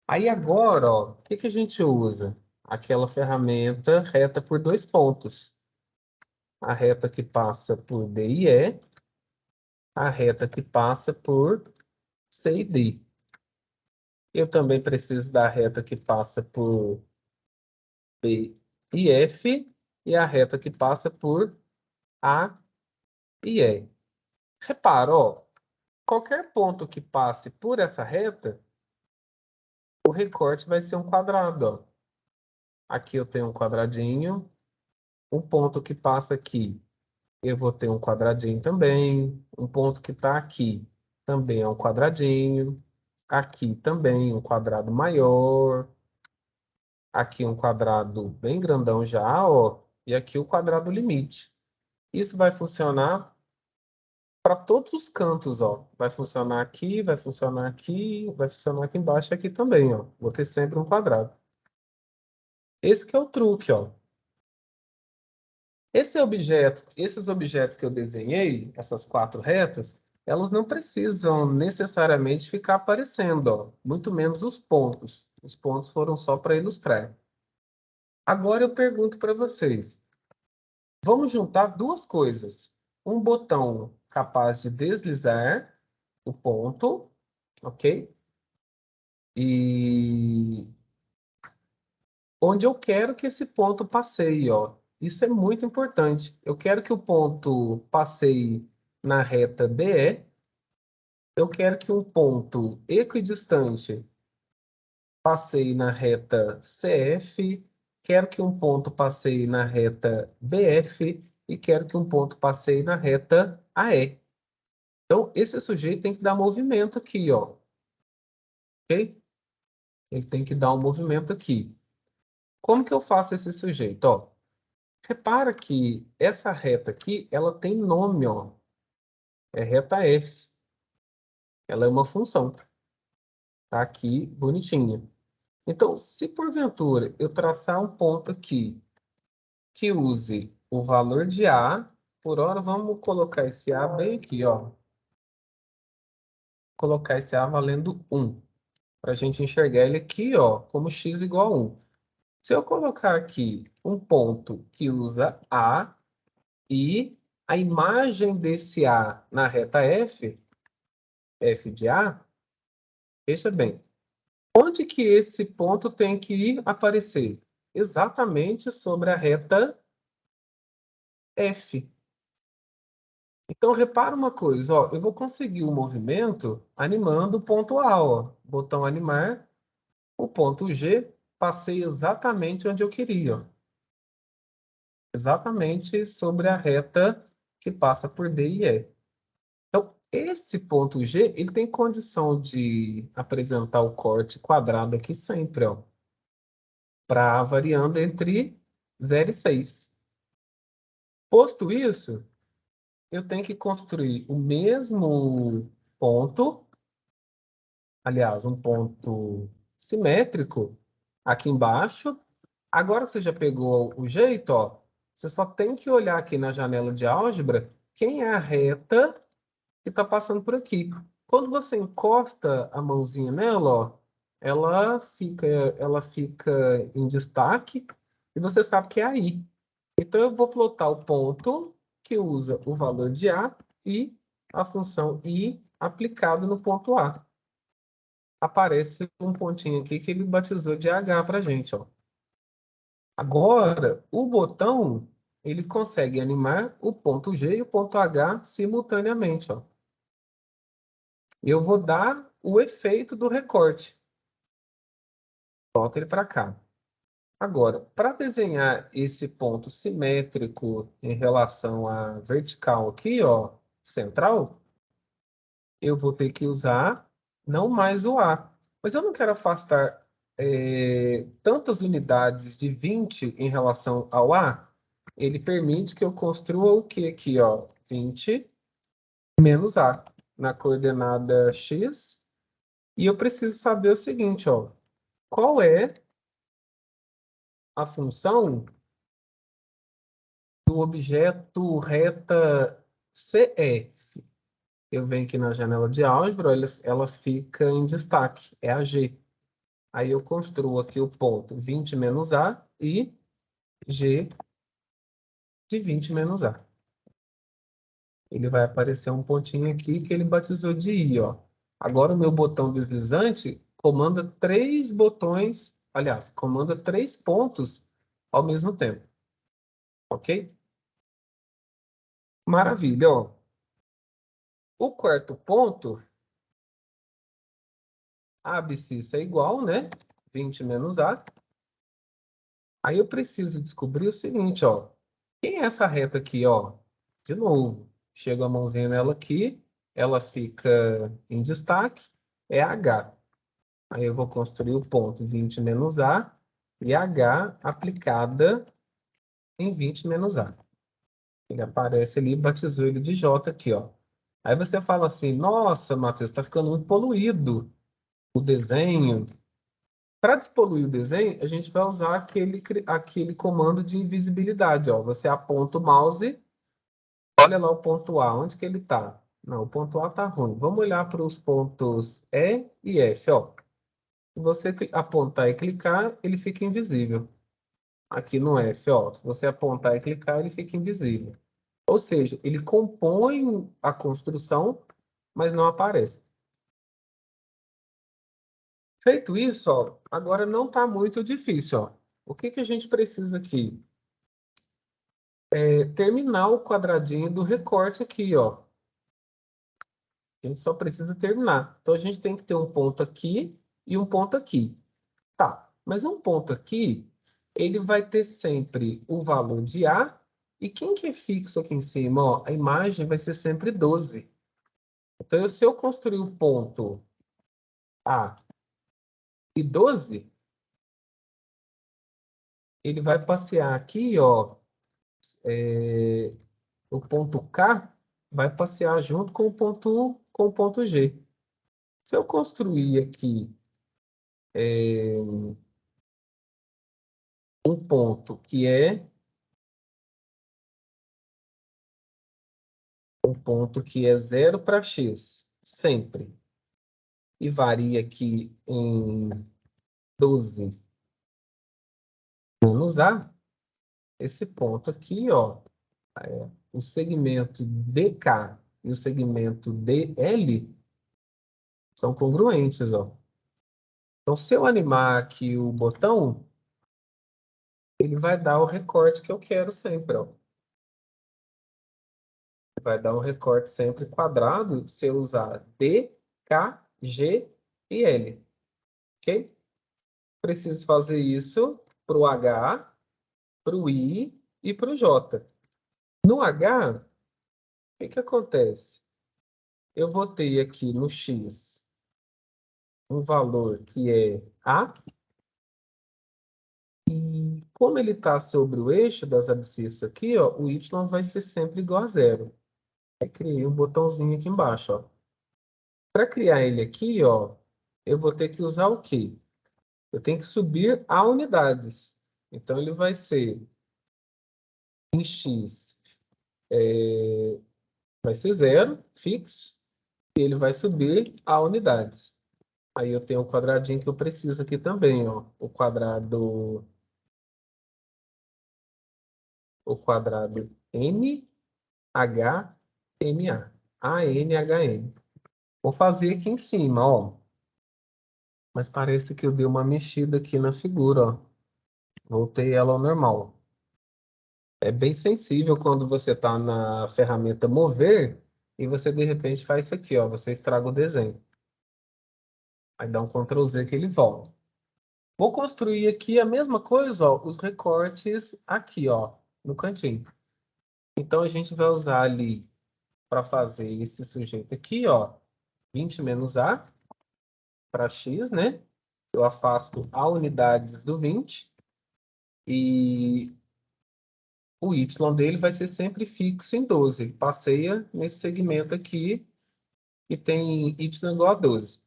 Aí agora, ó, o que a gente usa? Aquela ferramenta reta por 2 pontos. A reta que passa por D e E, a reta que passa por C e D. Eu também preciso da reta que passa por B e F e a reta que passa por A e E. Repara, ó, qualquer ponto que passe por essa reta, o recorte vai ser um quadrado, ó. Aqui eu tenho um quadradinho. Um ponto que passa aqui, eu vou ter um quadradinho também. Um ponto que está aqui também é um quadradinho. Aqui também um quadrado maior. Aqui um quadrado bem grandão já, ó. E aqui o quadrado limite. Isso vai funcionar para todos os cantos, ó. Vai funcionar aqui, vai funcionar aqui, vai funcionar aqui embaixo e aqui também, ó. Vou ter sempre um quadrado. Esse que é o truque, ó. Esses objetos que eu desenhei, essas 4 retas, elas não precisam necessariamente ficar aparecendo, ó. Muito menos os pontos. Os pontos foram só para ilustrar. Agora eu pergunto para vocês. Vamos juntar duas coisas. Um botão capaz de deslizar o ponto, ok? E onde eu quero que esse ponto passeie, ó. Isso é muito importante. Eu quero que o ponto passeie na reta DE. Eu quero que um ponto equidistante passeie na reta CF. Quero que um ponto passeie na reta BF. E quero que um ponto passeie na reta AE. Então, esse sujeito tem que dar movimento aqui, ó. Ok? Ele tem que dar um movimento aqui. Como que eu faço esse sujeito? Ó, repara que essa reta aqui, ela tem nome, ó. É reta F. Ela é uma função. Tá aqui, bonitinha. Então, se porventura eu traçar um ponto aqui que use o valor de A, por hora vamos colocar esse A bem aqui, ó. Colocar esse A valendo 1. Para a gente enxergar ele aqui, ó, como x igual a 1. Se eu colocar aqui um ponto que usa A e a imagem desse A na reta F, F de A, veja bem, onde que esse ponto tem que aparecer? Exatamente sobre a reta F. Então, repara uma coisa, ó, eu vou conseguir o movimento animando o ponto A, ó. Botão animar, o ponto G, passei exatamente onde eu queria, ó. Exatamente sobre a reta que passa por D e E. Então, esse ponto G, ele tem condição de apresentar o corte quadrado aqui sempre, ó, para variando entre 0 e 6. Posto isso, eu tenho que construir o mesmo ponto, aliás, um ponto simétrico aqui embaixo. Agora que você já pegou o jeito, ó, você só tem que olhar aqui na janela de álgebra quem é a reta que está passando por aqui. Quando você encosta a mãozinha nela, ó, ela fica em destaque e você sabe que é aí. Então, eu vou plotar o ponto que usa o valor de A e a função I aplicado no ponto A. Aparece um pontinho aqui que ele batizou de H para a gente, ó. Agora, o botão, ele consegue animar o ponto G e o ponto H simultaneamente, ó. Eu vou dar o efeito do recorte. Volta ele para cá. Agora, para desenhar esse ponto simétrico em relação à vertical aqui, ó, central, eu vou ter que usar não mais o A. Mas eu não quero afastar tantas unidades de 20 em relação ao A. Ele permite que eu construa o que aqui, ó? 20 menos A na coordenada X. E eu preciso saber o seguinte, ó. Qual é a função do objeto reta CF? Eu venho aqui na janela de álgebra, ela fica em destaque, é a G. Aí eu construo aqui o ponto 20 menos A e G de 20 menos A. Ele vai aparecer um pontinho aqui que ele batizou de I, ó. Agora o meu botão deslizante comanda 3 botões, aliás, comanda 3 pontos ao mesmo tempo. Ok? Maravilha, ó. O quarto ponto, a abscissa é igual, né? 20 menos A. Aí eu preciso descobrir o seguinte, ó. Quem é essa reta aqui, ó? De novo, chego a mãozinha nela aqui, ela fica em destaque, é H. Aí eu vou construir o ponto 20 menos A e H aplicada em 20 menos A. Ele aparece ali, batizou ele de J aqui, ó. Aí você fala assim, nossa, Matheus, tá ficando muito poluído o desenho. Para despoluir o desenho, a gente vai usar aquele comando de invisibilidade, ó. Você aponta o mouse, olha lá o ponto A, onde que ele está? Não, o ponto A está ruim. Vamos olhar para os pontos E e F, ó. Se você apontar e clicar, ele fica invisível. Aqui no F, ó. Se você apontar e clicar, ele fica invisível. Ou seja, ele compõe a construção, mas não aparece. Feito isso, ó, agora não está muito difícil, ó. O que que a gente precisa aqui? Terminar o quadradinho do recorte aqui, ó. A gente só precisa terminar. Então, a gente tem que ter um ponto aqui e um ponto aqui. Tá, mas um ponto aqui, ele vai ter sempre o valor de A. E quem que é fixo aqui em cima? Ó, a imagem vai ser sempre 12. Então, se eu construir o ponto A e 12, ele vai passear aqui, ó. O ponto K vai passear junto com o ponto G. Se eu construir aqui um ponto que é um ponto que é 0 para x, sempre, e varia aqui em 12 menos A, esse ponto aqui, ó, o segmento DK e o segmento DL são congruentes, ó. Então, se eu animar aqui o botão, ele vai dar o recorte que eu quero sempre, ó. Vai dar um recorte sempre quadrado se eu usar D, K, G e L. Ok? Preciso fazer isso para o H, para o I e para o J. No H, o que que acontece? Eu vou ter aqui no X um valor que é A. E como ele está sobre o eixo das abscissas aqui, ó, o Y vai ser sempre igual a 0. Aí criei um botãozinho aqui embaixo, ó. Para criar ele aqui, ó, eu vou ter que usar o quê? Eu tenho que subir a unidades. Então, ele vai ser em x vai ser 0, fixo, e ele vai subir a unidades. Aí eu tenho o quadradinho que eu preciso aqui também, ó. O quadrado NHMA. ANHM. Vou fazer aqui em cima, ó. Mas parece que eu dei uma mexida aqui na figura, ó. Voltei ela ao normal. É bem sensível quando você está na ferramenta mover e você de repente faz isso aqui, ó. Você estraga o desenho. Aí dá um Ctrl Z que ele volta. Vou construir aqui a mesma coisa, ó, os recortes aqui, ó, no cantinho. Então a gente vai usar ali para fazer esse sujeito aqui, ó, 20 menos A para X, né? Eu afasto a unidades do 20 e o Y dele vai ser sempre fixo em 12. Ele passeia nesse segmento aqui e tem Y igual a 12.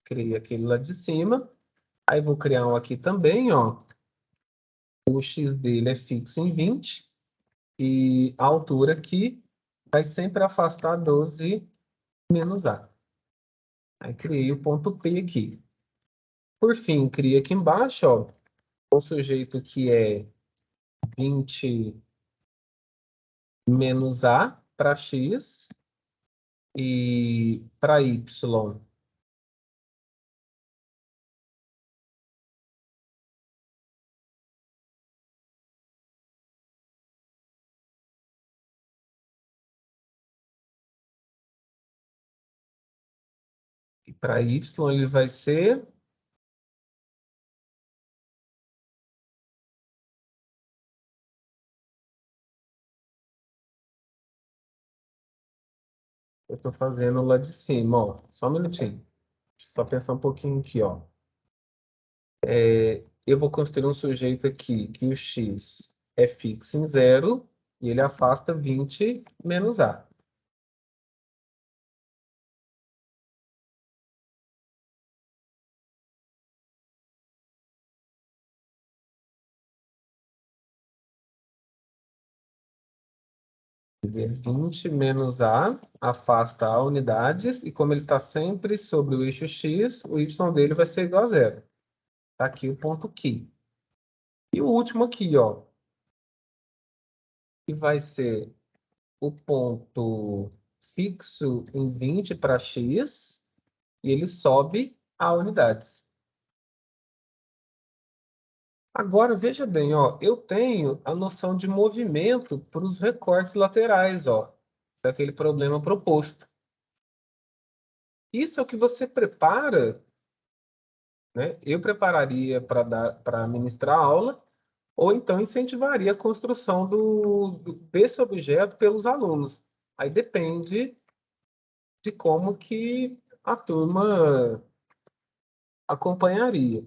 Criei aquele lá de cima. Aí vou criar um aqui também, ó. O X dele é fixo em 20 e a altura aqui vai sempre afastar 12 menos A. Aí criei o ponto P aqui. Por fim, criei aqui embaixo, ó, o sujeito que é 20 menos A para X e para Y. E para Y ele vai ser... Eu estou fazendo lá de cima, ó. Só um minutinho. Só pensar um pouquinho aqui, ó. Eu vou construir um sujeito aqui que o x é fixo em 0 e ele afasta 20 menos A. Ele é 20 menos A, afasta A unidades, e como ele está sempre sobre o eixo x, o y dele vai ser igual a 0. Tá aqui o ponto aqui. E o último aqui, ó, que vai ser o ponto fixo em 20 para x, e ele sobe a unidades. Agora, veja bem, ó, eu tenho a noção de movimento para os recortes laterais, ó, daquele problema proposto. Isso é o que você prepara, né? Eu prepararia para ministrar aula, ou então incentivaria a construção desse objeto pelos alunos. Aí depende de como que a turma acompanharia.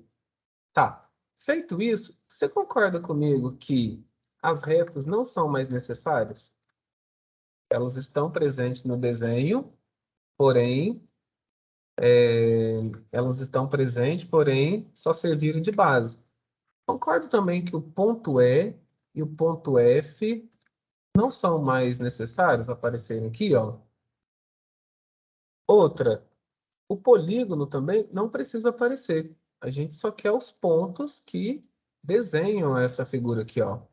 Tá. Feito isso, você concorda comigo que as retas não são mais necessárias? Elas estão presentes no desenho, porém, elas estão presentes, porém, só serviram de base. Concordo também que o ponto E e o ponto F não são mais necessários aparecerem aqui, ó. Outra, o polígono também não precisa aparecer. A gente só quer os pontos que desenham essa figura aqui, ó.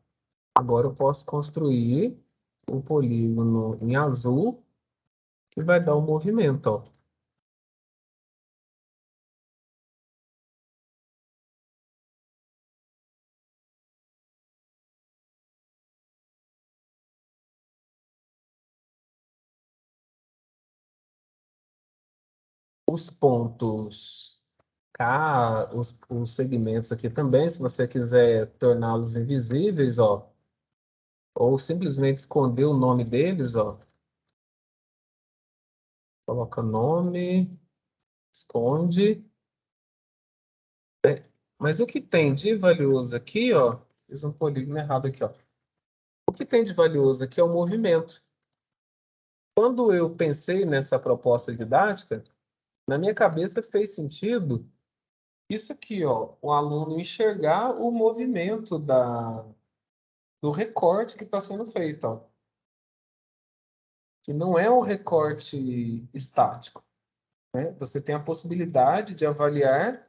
Agora eu posso construir o polígono em azul, que vai dar o movimento, ó. Os pontos K, os segmentos aqui também, se você quiser torná-los invisíveis, ó, ou simplesmente esconder o nome deles, ó. Coloca nome, esconde. Mas o que tem de valioso aqui, ó, fiz um polígono errado aqui, ó. O que tem de valioso aqui é o movimento. Quando eu pensei nessa proposta didática, na minha cabeça fez sentido isso aqui, ó, o aluno enxergar o movimento do recorte que está sendo feito, ó. que não é um recorte estático, né? Você tem a possibilidade de avaliar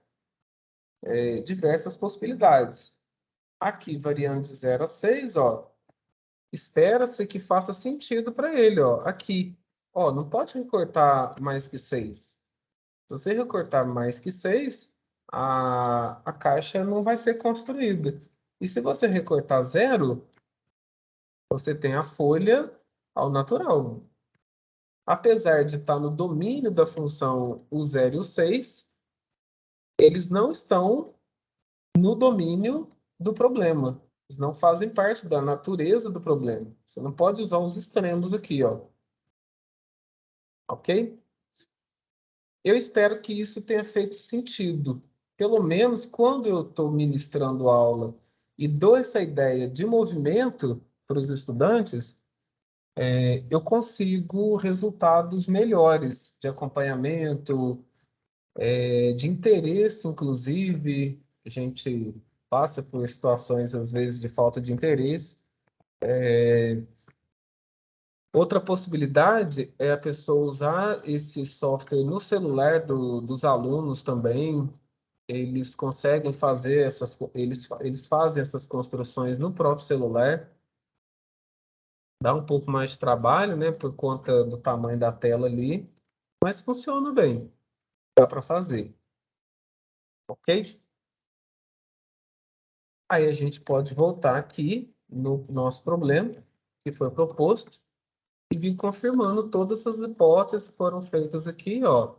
diversas possibilidades. Aqui, variando de 0 a 6, ó, espera-se que faça sentido para ele, ó. Aqui, ó, não pode recortar mais que 6. Se você recortar mais que 6, a caixa não vai ser construída. E se você recortar 0, você tem a folha ao natural. Apesar de estar no domínio da função o 0 e o 6, eles não estão no domínio do problema. Eles não fazem parte da natureza do problema. Você não pode usar os extremos aqui, ó. Ok? Eu espero que isso tenha feito sentido. Pelo menos quando eu estou ministrando aula e dou essa ideia de movimento para os estudantes, eu consigo resultados melhores de acompanhamento, de interesse, inclusive. A gente passa por situações, às vezes, de falta de interesse. Outra possibilidade é a pessoa usar esse software no celular dos alunos também. Eles conseguem fazer eles fazem essas construções no próprio celular. Dá um pouco mais de trabalho, né, por conta do tamanho da tela ali, mas funciona bem. Dá para fazer, ok? Aí a gente pode voltar aqui no nosso problema, que foi proposto, e vir confirmando todas as hipóteses que foram feitas aqui, ó,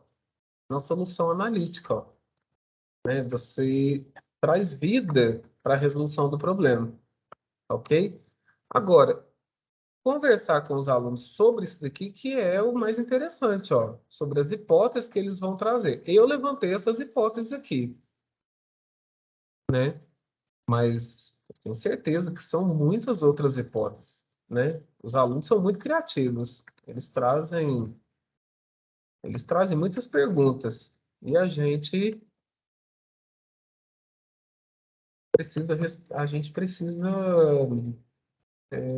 na solução analítica, ó, né? Você traz vida para a resolução do problema, ok? Agora, conversar com os alunos sobre isso daqui, que é o mais interessante, ó, sobre as hipóteses que eles vão trazer. Eu levantei essas hipóteses aqui, né? Mas eu tenho certeza que são muitas outras hipóteses, né? Os alunos são muito criativos. Eles trazem muitas perguntas e a gente precisa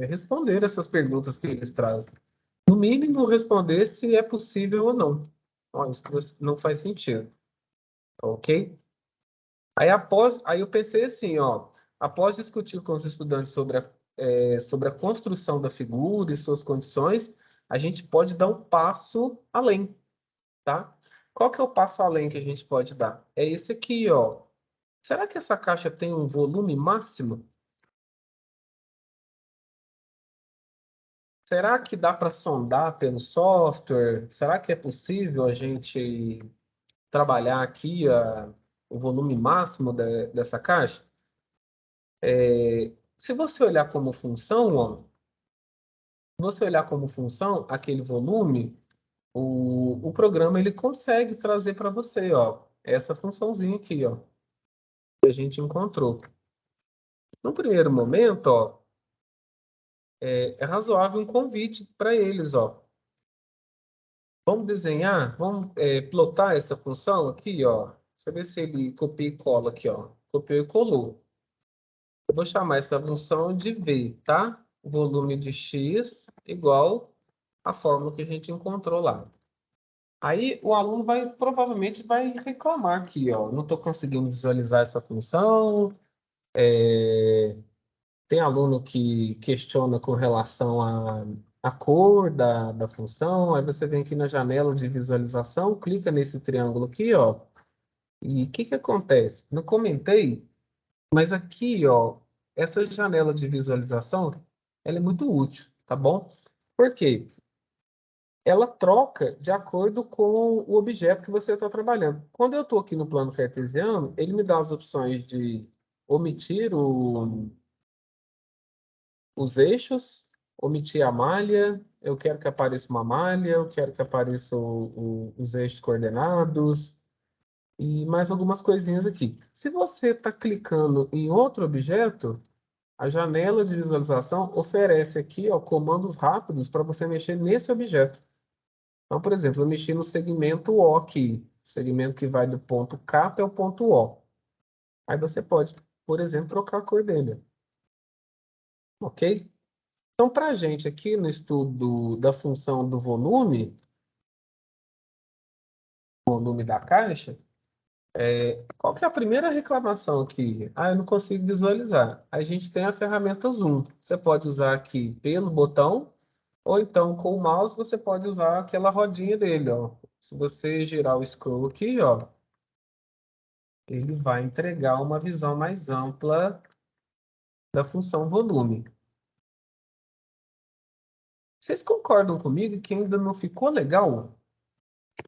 responder essas perguntas que eles trazem. No mínimo, responder se é possível ou não. Ó, isso não faz sentido, ok? Aí eu pensei assim, ó, após discutir com os estudantes sobre a construção da figura e suas condições, a gente pode dar um passo além, tá? Qual que é o passo além que a gente pode dar? É esse aqui, ó. Será que essa caixa tem um volume máximo? Será que dá para sondar pelo software? Será que é possível a gente trabalhar aqui o volume máximo dessa caixa? Se você olhar como função, ó, se você olhar como função aquele volume, o programa ele consegue trazer para você, ó, essa funçãozinha aqui, ó, que a gente encontrou. No primeiro momento, ó, é razoável um convite para eles, ó. Vamos desenhar, vamos plotar essa função aqui, ó. Deixa eu ver se ele copia e cola aqui, ó. Copiou e colou. Eu vou chamar essa função de V, tá? Volume de x igual a fórmula que a gente encontrou lá. Aí o aluno provavelmente vai reclamar aqui, ó. Não estou conseguindo visualizar essa função. Tem aluno que questiona com relação à cor da função. Aí você vem aqui na janela de visualização, clica nesse triângulo aqui, ó. E o que que acontece? Não comentei, mas aqui, ó, essa janela de visualização, ela é muito útil, tá bom? Por quê? Ela troca de acordo com o objeto que você está trabalhando. Quando eu estou aqui no plano cartesiano, ele me dá as opções de omitir os eixos, omitir a malha, eu quero que apareça uma malha, eu quero que apareça os eixos coordenados e mais algumas coisinhas aqui. Se você está clicando em outro objeto, a janela de visualização oferece aqui, ó, comandos rápidos para você mexer nesse objeto. Então, por exemplo, eu mexi no segmento O aqui, segmento que vai do ponto K até o ponto O. Aí você pode, por exemplo, trocar a cor dele. Ok? Então, para a gente aqui no estudo da função do volume da caixa, qual que é a primeira reclamação aqui? Ah, eu não consigo visualizar. A gente tem a ferramenta Zoom. Você pode usar aqui pelo botão, ou então com o mouse você pode usar aquela rodinha dele, ó. Se você girar o scroll aqui, ó, ele vai entregar uma visão mais ampla da função volume. Vocês concordam comigo que ainda não ficou legal?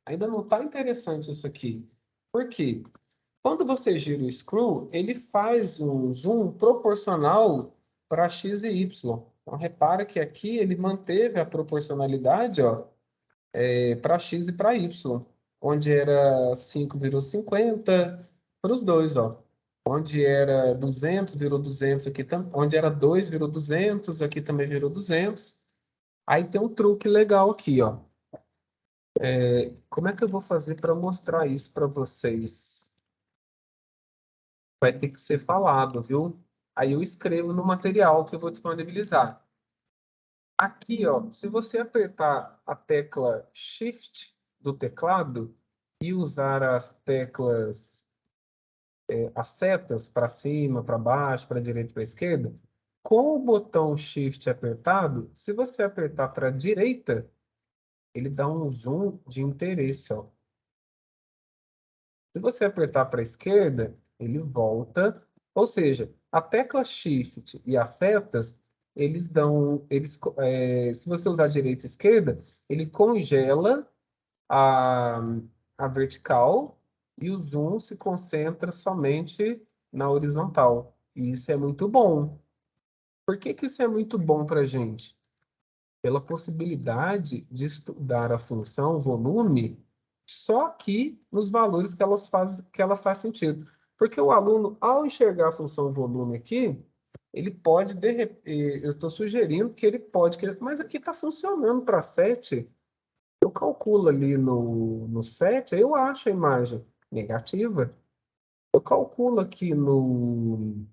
Ainda não está interessante isso aqui. Por quê? Quando você gira o screw, ele faz um zoom proporcional para x e y. Então, repara que aqui ele manteve a proporcionalidade, ó, para x e para y. Onde era 5 virou 50 para os dois, ó. Onde era 200 virou 200 aqui, onde era 2 virou 200, aqui também virou 200. Aí tem um truque legal aqui, ó. Como é que eu vou fazer para mostrar isso para vocês? Vai ter que ser falado, viu? Aí eu escrevo no material que eu vou disponibilizar. Aqui, ó, se você apertar a tecla Shift do teclado e usar as teclas, as setas para cima, para baixo, para direita e para esquerda, com o botão Shift apertado, se você apertar para a direita, ele dá um zoom de interesse, ó. Se você apertar para a esquerda, ele volta. Ou seja, a tecla Shift e as setas, se você usar direita e esquerda, ele congela a, a vertical e o zoom se concentra somente na horizontal. E isso é muito bom. Por que que isso é muito bom para a gente? Pela possibilidade de estudar a função volume só aqui nos valores que ela faz sentido. Porque o aluno, ao enxergar a função volume aqui, ele pode, eu estou sugerindo que ele pode, mas aqui está funcionando para 7. Eu calculo ali no 7, aí eu acho a imagem negativa. Eu calculo aqui no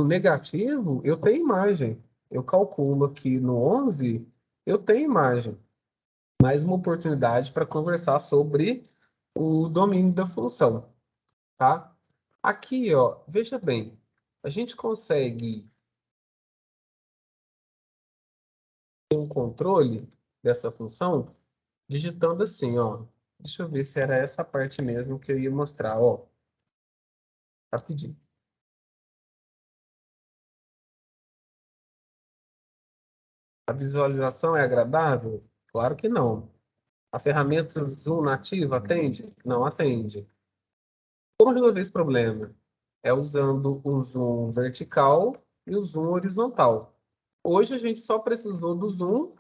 negativo, eu tenho imagem. Eu calculo aqui no 11, eu tenho imagem. Mais uma oportunidade para conversar sobre o domínio da função, tá? Aqui, ó, veja bem, a gente consegue ter um controle dessa função digitando assim, ó. Deixa eu ver se era essa parte mesmo que eu ia mostrar, ó. Rapidinho. A visualização é agradável? Claro que não. A ferramenta Zoom nativa atende? Não atende. Como resolver esse problema? É usando o zoom vertical e o zoom horizontal. Hoje a gente só precisou do zoom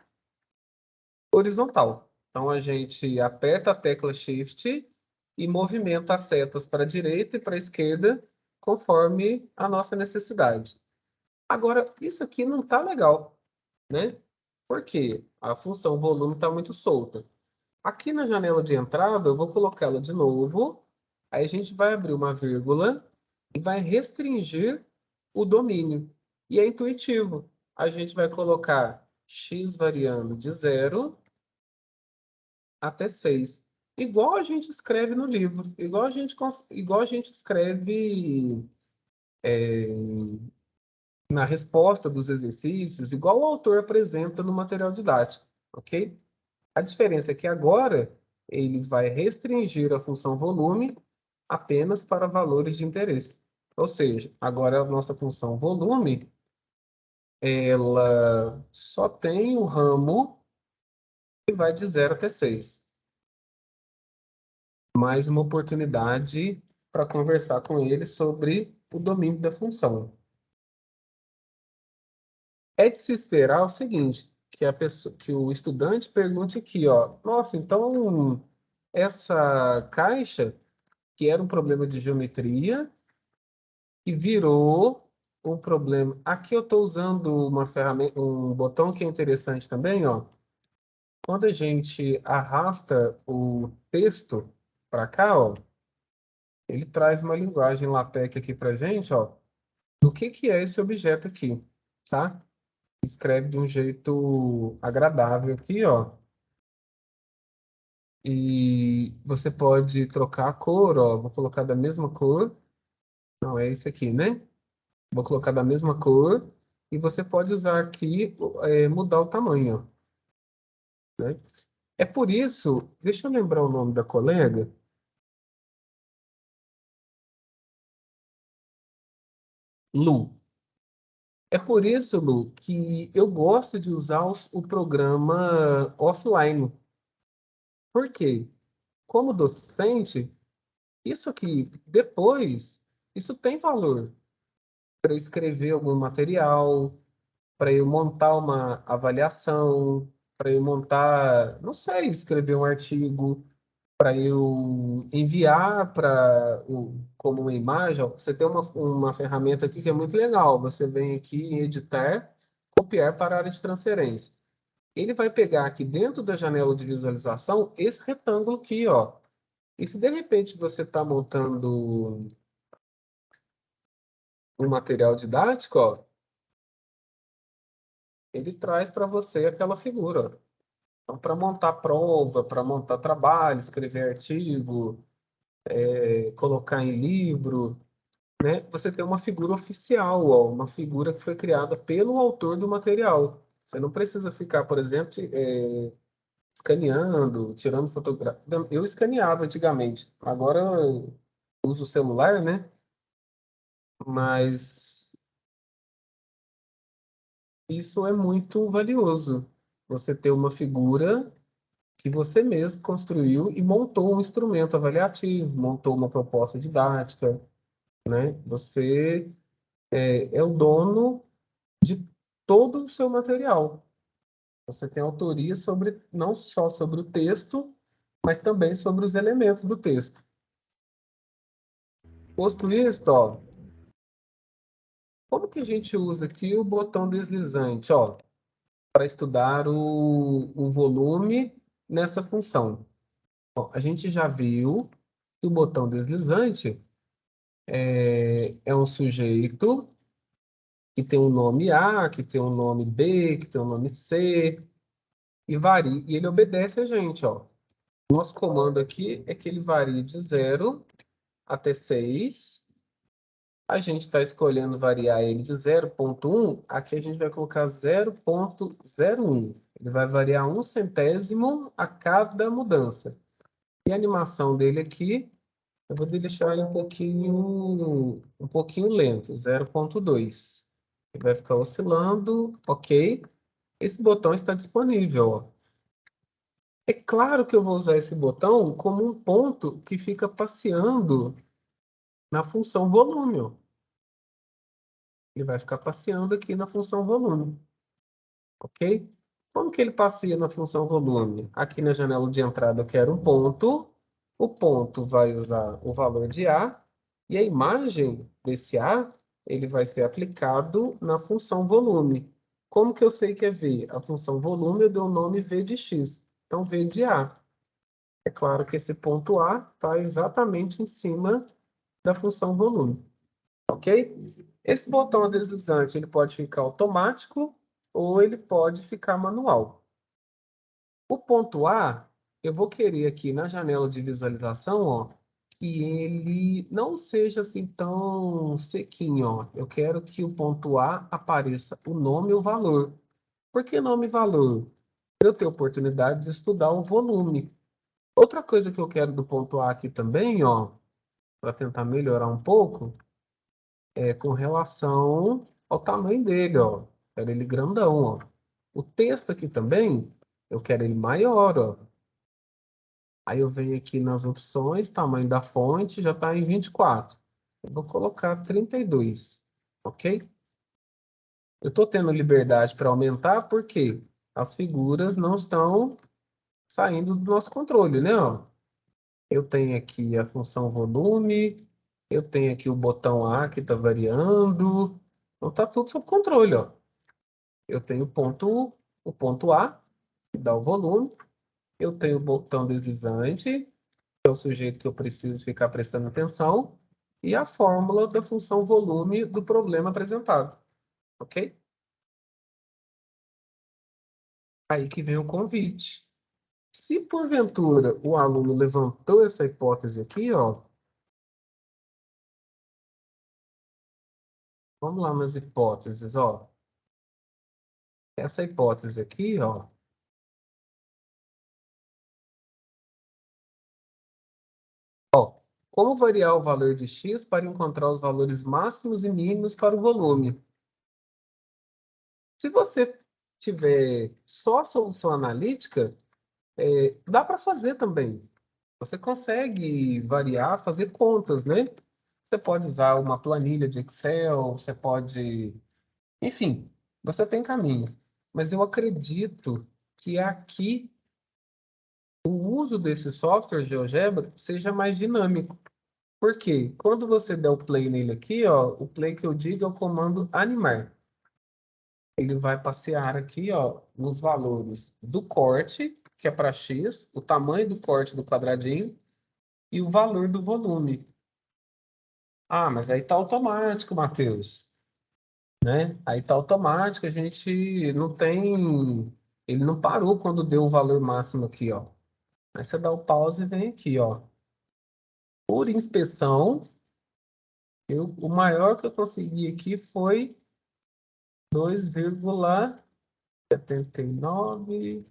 horizontal. Então a gente aperta a tecla Shift e movimenta as setas para a direita e para a esquerda conforme a nossa necessidade. Agora, isso aqui não está legal, né? Por quê? A função volume está muito solta. Aqui na janela de entrada, eu vou colocá-la de novo. Aí a gente vai abrir uma vírgula e vai restringir o domínio. E é intuitivo. A gente vai colocar x variando de 0 até 6. Igual a gente escreve no livro. Igual a gente escreve na resposta dos exercícios. Igual o autor apresenta no material didático. Ok? A diferença é que agora ele vai restringir a função volume apenas para valores de interesse. Ou seja, agora a nossa função volume, ela só tem o ramo que vai de 0 até 6. Mais uma oportunidade para conversar com ele sobre o domínio da função. É de se esperar o seguinte, que o estudante pergunte aqui, ó, nossa, então essa caixa, que era um problema de geometria, que virou um problema. Aqui eu estou usando uma ferramenta, um botão que é interessante também, ó. Quando a gente arrasta o texto para cá, ó, ele traz uma linguagem LaTeX aqui para gente, ó, do que é esse objeto aqui, tá? Escreve de um jeito agradável aqui, ó. E você pode trocar a cor, ó. Vou colocar da mesma cor. Não, é esse aqui, né? Vou colocar da mesma cor. E você pode usar aqui, mudar o tamanho, ó, né? É por isso, deixa eu lembrar o nome da colega. Lu. É por isso, Lu, que eu gosto de usar o programa offline. Por quê? Como docente, isso aqui, depois, isso tem valor para eu escrever algum material, para eu montar uma avaliação, para eu montar, não sei, escrever um artigo, para eu enviar como uma imagem. Ó, você tem uma ferramenta aqui que é muito legal. Você vem aqui em editar, copiar para a área de transferência. Ele vai pegar aqui dentro da janela de visualização esse retângulo aqui, ó. E se de repente você está montando um material didático, ó, ele traz para você aquela figura, ó. Então, para montar prova, para montar trabalho, escrever artigo, colocar em livro, né? Você tem uma figura oficial, ó, uma figura que foi criada pelo autor do material. Você não precisa ficar, por exemplo, escaneando, tirando fotografia. Eu escaneava antigamente, agora eu uso o celular, né? Mas isso é muito valioso. Você ter uma figura que você mesmo construiu e montou um instrumento avaliativo, montou uma proposta didática, né? Você é o dono de todo o seu material. Você tem autoria sobre não só sobre o texto, mas também sobre os elementos do texto. Posto isto, ó, como que a gente usa aqui o botão deslizante, ó, para estudar o volume nessa função? Ó, a gente já viu que o botão deslizante é um sujeito que tem um nome A, que tem um nome B, que tem um nome C, e varia, e ele obedece a gente, ó. Nosso comando aqui é que ele varie de 0 até 6. A gente está escolhendo variar ele de 0,1. Aqui a gente vai colocar 0,01. Ele vai variar 1 centésimo a cada mudança. E a animação dele aqui, eu vou deixar ele um pouquinho lento, 0,2. Ele vai ficar oscilando, ok. Esse botão está disponível, ó. É claro que eu vou usar esse botão como um ponto que fica passeando na função volume, ó. Ele vai ficar passeando aqui na função volume, ok? Como que ele passeia na função volume? Aqui na janela de entrada eu quero um ponto, o ponto vai usar o valor de A, e a imagem desse A, ele vai ser aplicado na função volume. Como que eu sei que é V? A função volume eu dou o nome V de X, então V de A. É claro que esse ponto A está exatamente em cima da função volume, ok? Esse botão deslizante ele pode ficar automático ou ele pode ficar manual. O ponto A, eu vou querer aqui na janela de visualização, ó, que ele não seja assim tão sequinho, ó. Eu quero que o ponto A apareça o nome e o valor. Por que nome e valor? Para eu ter oportunidade de estudar o volume. Outra coisa que eu quero do ponto A aqui também, ó, para tentar melhorar um pouco, é com relação ao tamanho dele, ó. Quero ele grandão, ó. O texto aqui também, eu quero ele maior, ó. Aí eu venho aqui nas opções, tamanho da fonte, já está em 24. Eu vou colocar 32, ok? Eu estou tendo liberdade para aumentar porque as figuras não estão saindo do nosso controle, né? Ó. Eu tenho aqui a função volume, eu tenho aqui o botão A que está variando. Então está tudo sob controle, ó. Eu tenho o ponto A, que dá o volume. Eu tenho o botão deslizante, que é o sujeito que eu preciso ficar prestando atenção. E a fórmula da função volume do problema apresentado. Ok? Aí que vem o convite. Se porventura o aluno levantou essa hipótese aqui, ó, vamos lá nas hipóteses, ó. Essa hipótese aqui, ó, como variar o valor de x para encontrar os valores máximos e mínimos para o volume? Se você tiver só a solução analítica, dá para fazer também. Você consegue variar, fazer contas, né? Você pode usar uma planilha de Excel, você pode... Enfim, você tem caminhos. Mas eu acredito que aqui o uso desse software GeoGebra seja mais dinâmico. Por quê? Quando você der o play nele aqui, ó, o play que eu digo é o comando animar. Ele vai passear aqui, ó, nos valores do corte, que é para x, o tamanho do corte do quadradinho e o valor do volume. Ah, mas aí tá automático, Matheus, né? Aí tá automático, a gente não tem... Ele não parou quando deu o valor máximo aqui, ó. Aí você dá o pause e vem aqui, ó. Por inspeção, o maior que eu consegui aqui foi 2,79.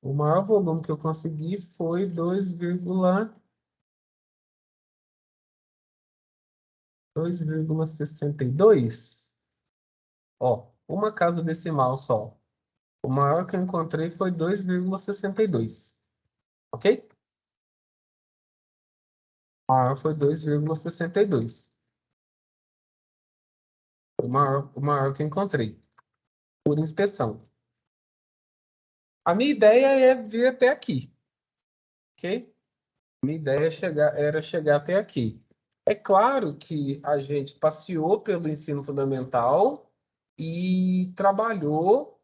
O maior volume que eu consegui foi 2,62. Ó, uma casa decimal só. O maior que eu encontrei foi 2,62. Ok? O maior foi 2,62. O maior que eu encontrei. Por inspeção. A minha ideia é vir até aqui. Ok? Minha ideia era chegar até aqui. É claro que a gente passeou pelo ensino fundamental e trabalhou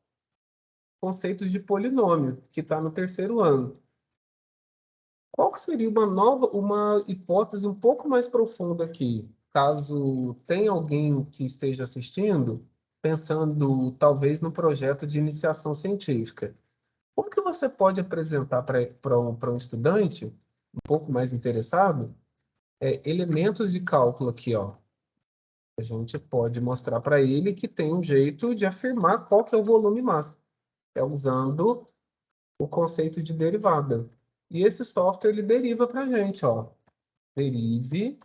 conceitos de polinômio, que está no terceiro ano. Qual que seria uma hipótese um pouco mais profunda aqui? Caso tenha alguém que esteja assistindo, pensando talvez no projeto de iniciação científica. Como que você pode apresentar para um estudante um pouco mais interessado elementos de cálculo aqui, ó? A gente pode mostrar para ele que tem um jeito de afirmar qual que é o volume máximo. É usando o conceito de derivada. E esse software, ele deriva para a gente, ó. Derive.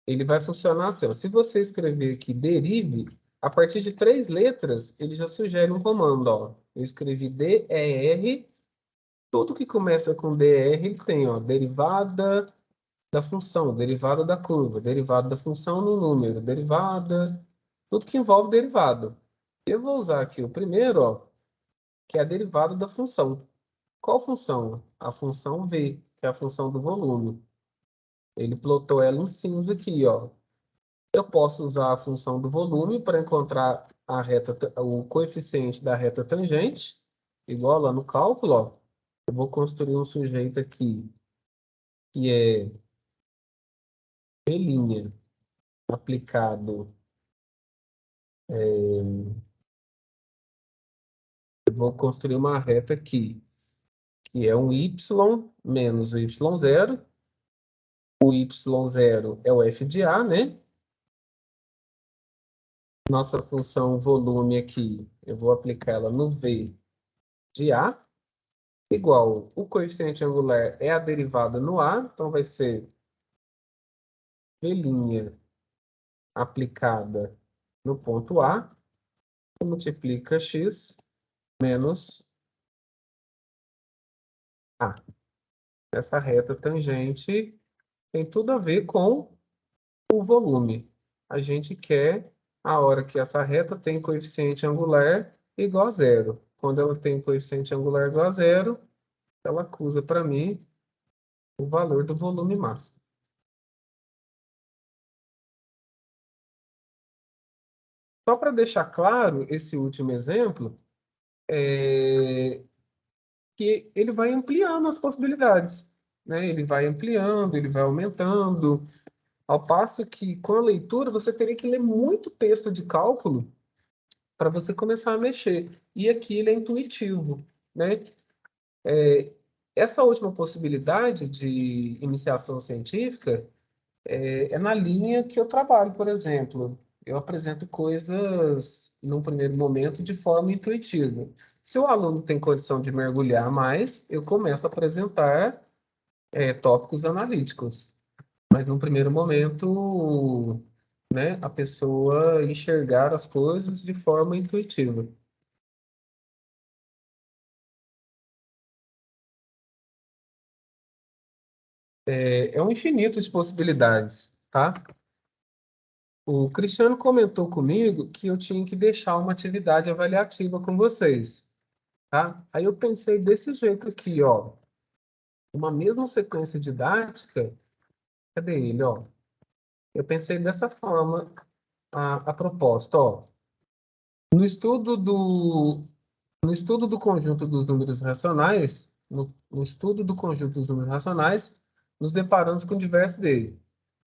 Ele vai funcionar assim, ó. Se você escrever aqui derive, a partir de 3 letras, ele já sugere um comando, ó. Eu escrevi DER. Tudo que começa com DR, ele tem, ó, derivada da função, derivada da curva, derivada da função no número, derivada, tudo que envolve derivada. Eu vou usar aqui o primeiro, ó, que é a derivada da função. Qual função? A função V, que é a função do volume. Ele plotou ela em cinza aqui, ó. Eu posso usar a função do volume para encontrar o coeficiente da reta tangente, igual lá no cálculo, ó. Eu vou construir um sujeito aqui, que é B' aplicado. Eu vou construir uma reta aqui, que é um y menos o y0. O y0 é o f de a, né? Nossa função volume aqui, eu vou aplicar ela no v de a, igual o coeficiente angular é a derivada no a, então vai ser v' aplicada no ponto a, multiplica x menos a. Essa reta tangente tem tudo a ver com o volume. A gente quer a hora que essa reta tem coeficiente angular igual a zero. Quando ela tem coeficiente angular igual a zero, ela acusa para mim o valor do volume máximo. Só para deixar claro esse último exemplo, que ele vai ampliando as possibilidades, né? Ele vai ampliando, ele vai aumentando, ao passo que com a leitura você teria que ler muito texto de cálculo para você começar a mexer. E aqui ele é intuitivo, né? Essa última possibilidade de iniciação científica é na linha que eu trabalho, por exemplo. Eu apresento coisas, num primeiro momento, de forma intuitiva. Se o aluno tem condição de mergulhar mais, eu começo a apresentar tópicos analíticos. Mas, num primeiro momento, né, a pessoa enxergar as coisas de forma intuitiva. É um infinito de possibilidades, tá? O Cristiano comentou comigo que eu tinha que deixar uma atividade avaliativa com vocês, tá? Aí eu pensei desse jeito aqui, ó. Uma mesma sequência didática, cadê ele, ó? Eu pensei dessa forma a proposta, ó. No estudo do, no estudo do conjunto dos números racionais, no estudo do conjunto dos números racionais, nos deparamos com diversos deles.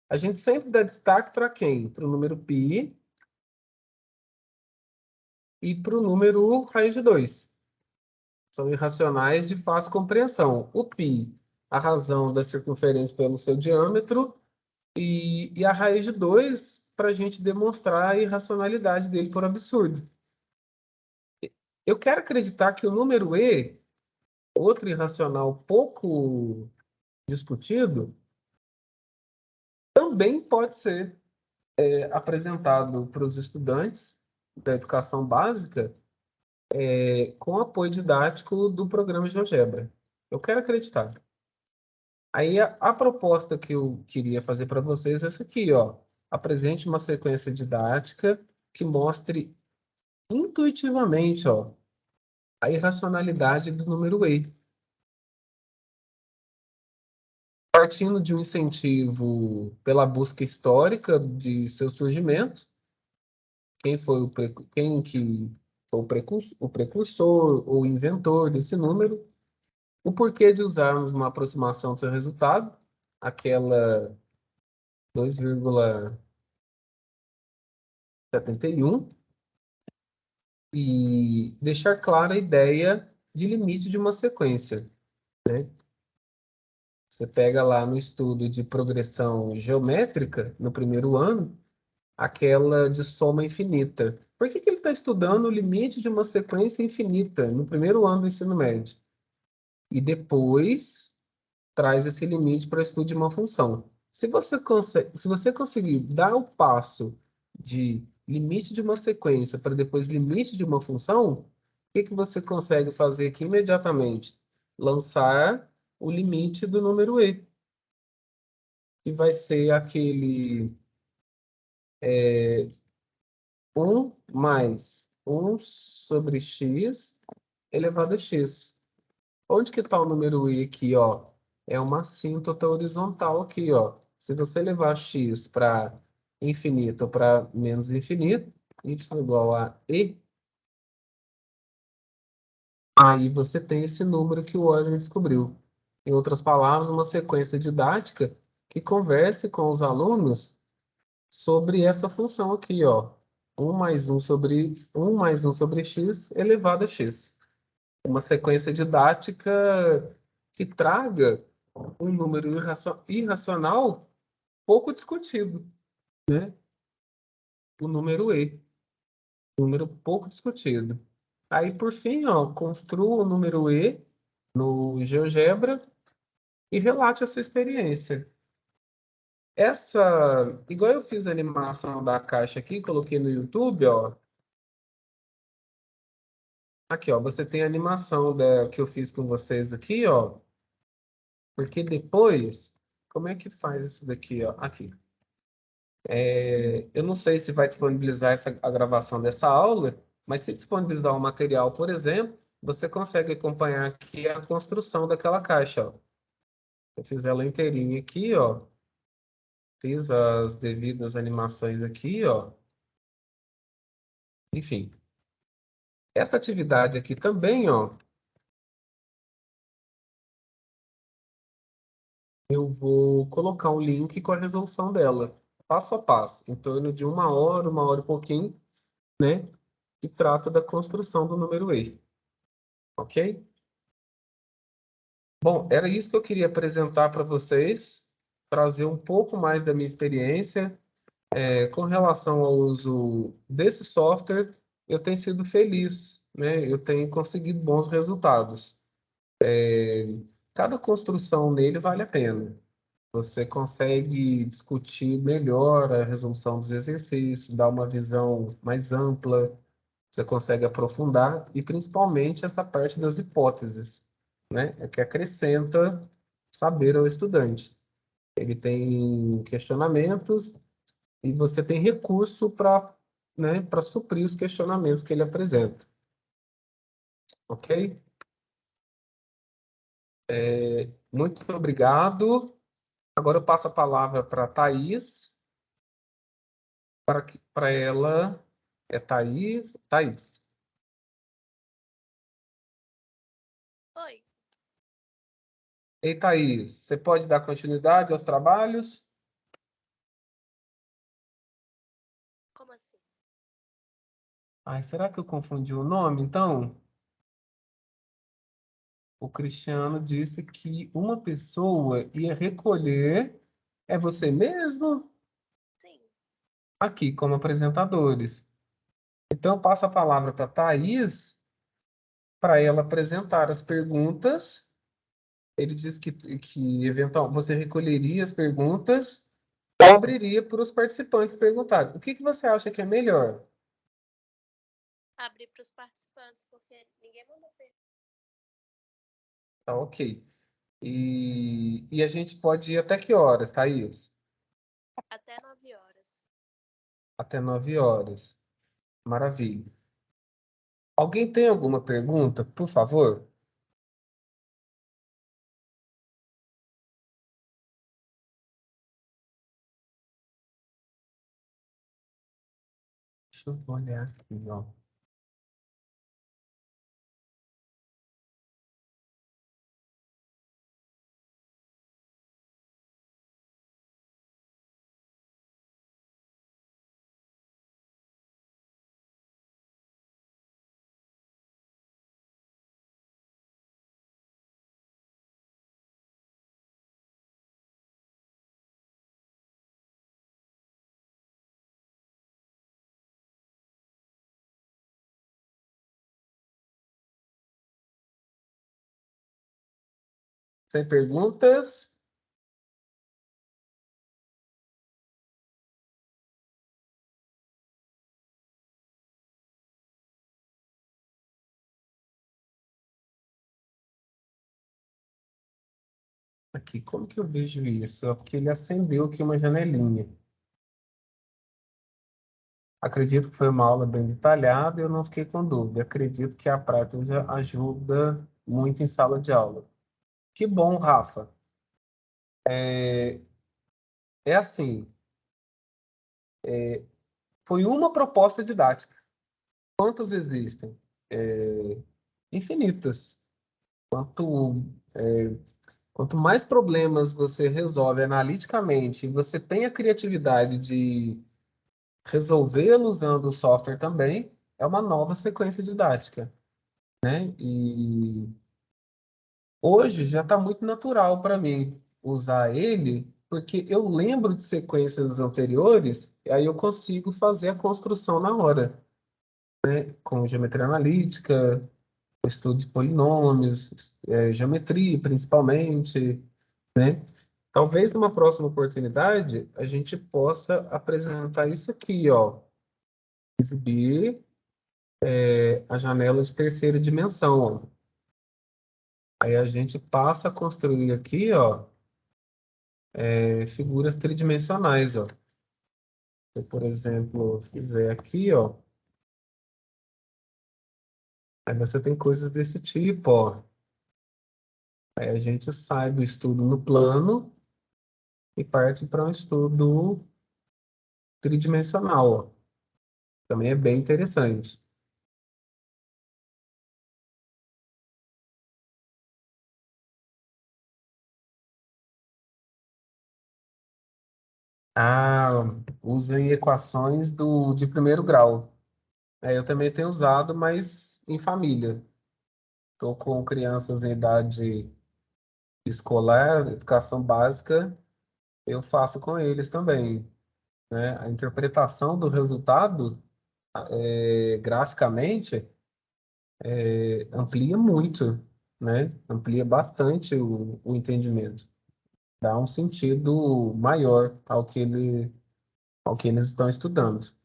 A gente sempre dá destaque para quem? Para o número π e para o número raiz de 2. São irracionais de fácil compreensão. O π, a razão da circunferência pelo seu diâmetro, e a raiz de 2 para a gente demonstrar a irracionalidade dele por absurdo. Eu quero acreditar que o número e, outro irracional pouco discutido, também pode ser apresentado para os estudantes da educação básica com apoio didático do programa GeoGebra. Eu quero acreditar. Aí a proposta que eu queria fazer para vocês é essa aqui, ó. Apresente uma sequência didática que mostre intuitivamente, ó, a irracionalidade do número e. Partindo de um incentivo pela busca histórica de seu surgimento, quem foi quem que foi o precursor ou inventor desse número, o porquê de usarmos uma aproximação do seu resultado, aquela 2,71, e deixar clara a ideia de limite de uma sequência, né? Você pega lá no estudo de progressão geométrica, no primeiro ano, aquela de soma infinita. Por que ele está estudando o limite de uma sequência infinita no primeiro ano do ensino médio? E depois traz esse limite para o estudo de uma função. Se você conseguir dar o passo de limite de uma sequência para depois limite de uma função, o que você consegue fazer aqui imediatamente? Lançar o limite do número e, que vai ser aquele 1 mais 1 sobre x elevado a x. Onde que está o número i aqui, ó? É uma assíntota horizontal aqui, ó. Se você levar x para infinito ou para menos infinito, y igual a e, aí você tem esse número que o Euler descobriu. Em outras palavras, uma sequência didática que converse com os alunos sobre essa função aqui, ó. 1 mais 1 sobre x elevado a x. Uma sequência didática que traga um número irracional pouco discutido, né? O número e, número pouco discutido. Aí, por fim, ó, construa o número e no GeoGebra e relate a sua experiência. Igual eu fiz a animação da caixa aqui, coloquei no YouTube, ó. Aqui, ó, você tem a animação que eu fiz com vocês aqui, ó. Porque depois, como é que faz isso daqui, ó? Aqui. Eu não sei se vai disponibilizar a gravação dessa aula, mas se disponibilizar o material, por exemplo, você consegue acompanhar aqui a construção daquela caixa, ó. Eu fiz ela inteirinha aqui, ó. Fiz as devidas animações aqui, ó. Enfim. Essa atividade aqui também, ó, eu vou colocar um link com a resolução dela, passo a passo, em torno de uma hora e pouquinho, né? que trata da construção do número E. Ok? Bom, era isso que eu queria apresentar para vocês, trazer um pouco mais da minha experiência. Com relação ao uso desse software, eu tenho sido feliz, né? Eu tenho conseguido bons resultados. Cada construção nele vale a pena. Você consegue discutir melhor a resolução dos exercícios, dar uma visão mais ampla, você consegue aprofundar, e principalmente essa parte das hipóteses, né? É que acrescenta saber ao estudante. Ele tem questionamentos e você tem recurso para, né, para suprir os questionamentos que ele apresenta. Ok? Muito obrigado. Agora eu passo a palavra para a Thaís, para ela... É Thaís? Thaís. Oi, Ei, Thaís, você pode dar continuidade aos trabalhos? como assim? Ai, será que eu confundi o nome, então? O Cristiano disse que uma pessoa ia recolher... É você mesmo? Sim, Aqui, como apresentadores. Então, eu passo a palavra para a Thaís, para ela apresentar as perguntas. Ele disse que eventualmente, você recolheria as perguntas ou abriria para os participantes perguntarem. O que você acha que é melhor? abri para os participantes, porque ninguém mandou pergunta. Tá, ok. E a gente pode ir até que horas, Thaís? Até 9 horas. Até 9 horas. Maravilha. Alguém tem alguma pergunta, por favor? Deixa eu olhar aqui, ó. Sem perguntas? Aqui, como que eu vejo isso? É porque ele acendeu aqui uma janelinha. Acredito que foi uma aula bem detalhada e eu não fiquei com dúvida. Acredito que a prática já ajuda muito em sala de aula. Que bom, Rafa. É assim, foi uma proposta didática. Quantas existem? Infinitas. Quanto, quanto mais problemas você resolve analiticamente, e você tem a criatividade de resolvê-los usando o software também, é uma nova sequência didática, né? E hoje já está muito natural para mim usar ele, porque eu lembro de sequências anteriores, e aí eu consigo fazer a construção na hora, com geometria analítica, estudo de polinômios, geometria principalmente, né? Talvez numa próxima oportunidade a gente possa apresentar isso aqui, ó, exibir a janela de terceira dimensão, ó. Aí a gente passa a construir aqui, ó, figuras tridimensionais, ó. Se eu, por exemplo, fizer aqui, ó, aí você tem coisas desse tipo, ó. Aí a gente sai do estudo no plano e parte para um estudo tridimensional, ó. Também é bem interessante. Ah, usem equações de primeiro grau. Eu também tenho usado, mas em família. Estou com crianças em idade escolar, educação básica, eu faço com eles também, né? A interpretação do resultado, graficamente, amplia muito, né? Amplia bastante o entendimento. Dá um sentido maior ao que eles estão estudando.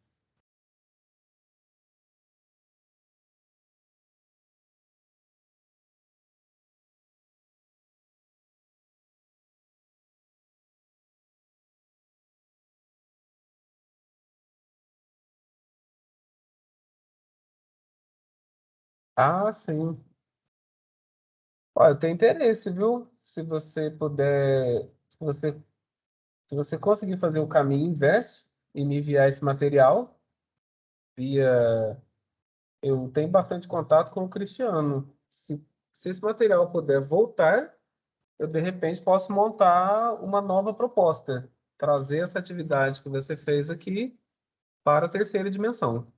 Ah, sim. Ó, eu tenho interesse, viu? Se você puder, se você conseguir fazer o caminho inverso e me enviar esse material via, eu tenho bastante contato com o Cristiano. Se esse material puder voltar, eu de repente posso montar uma nova proposta, trazer essa atividade que você fez aqui para a terceira dimensão,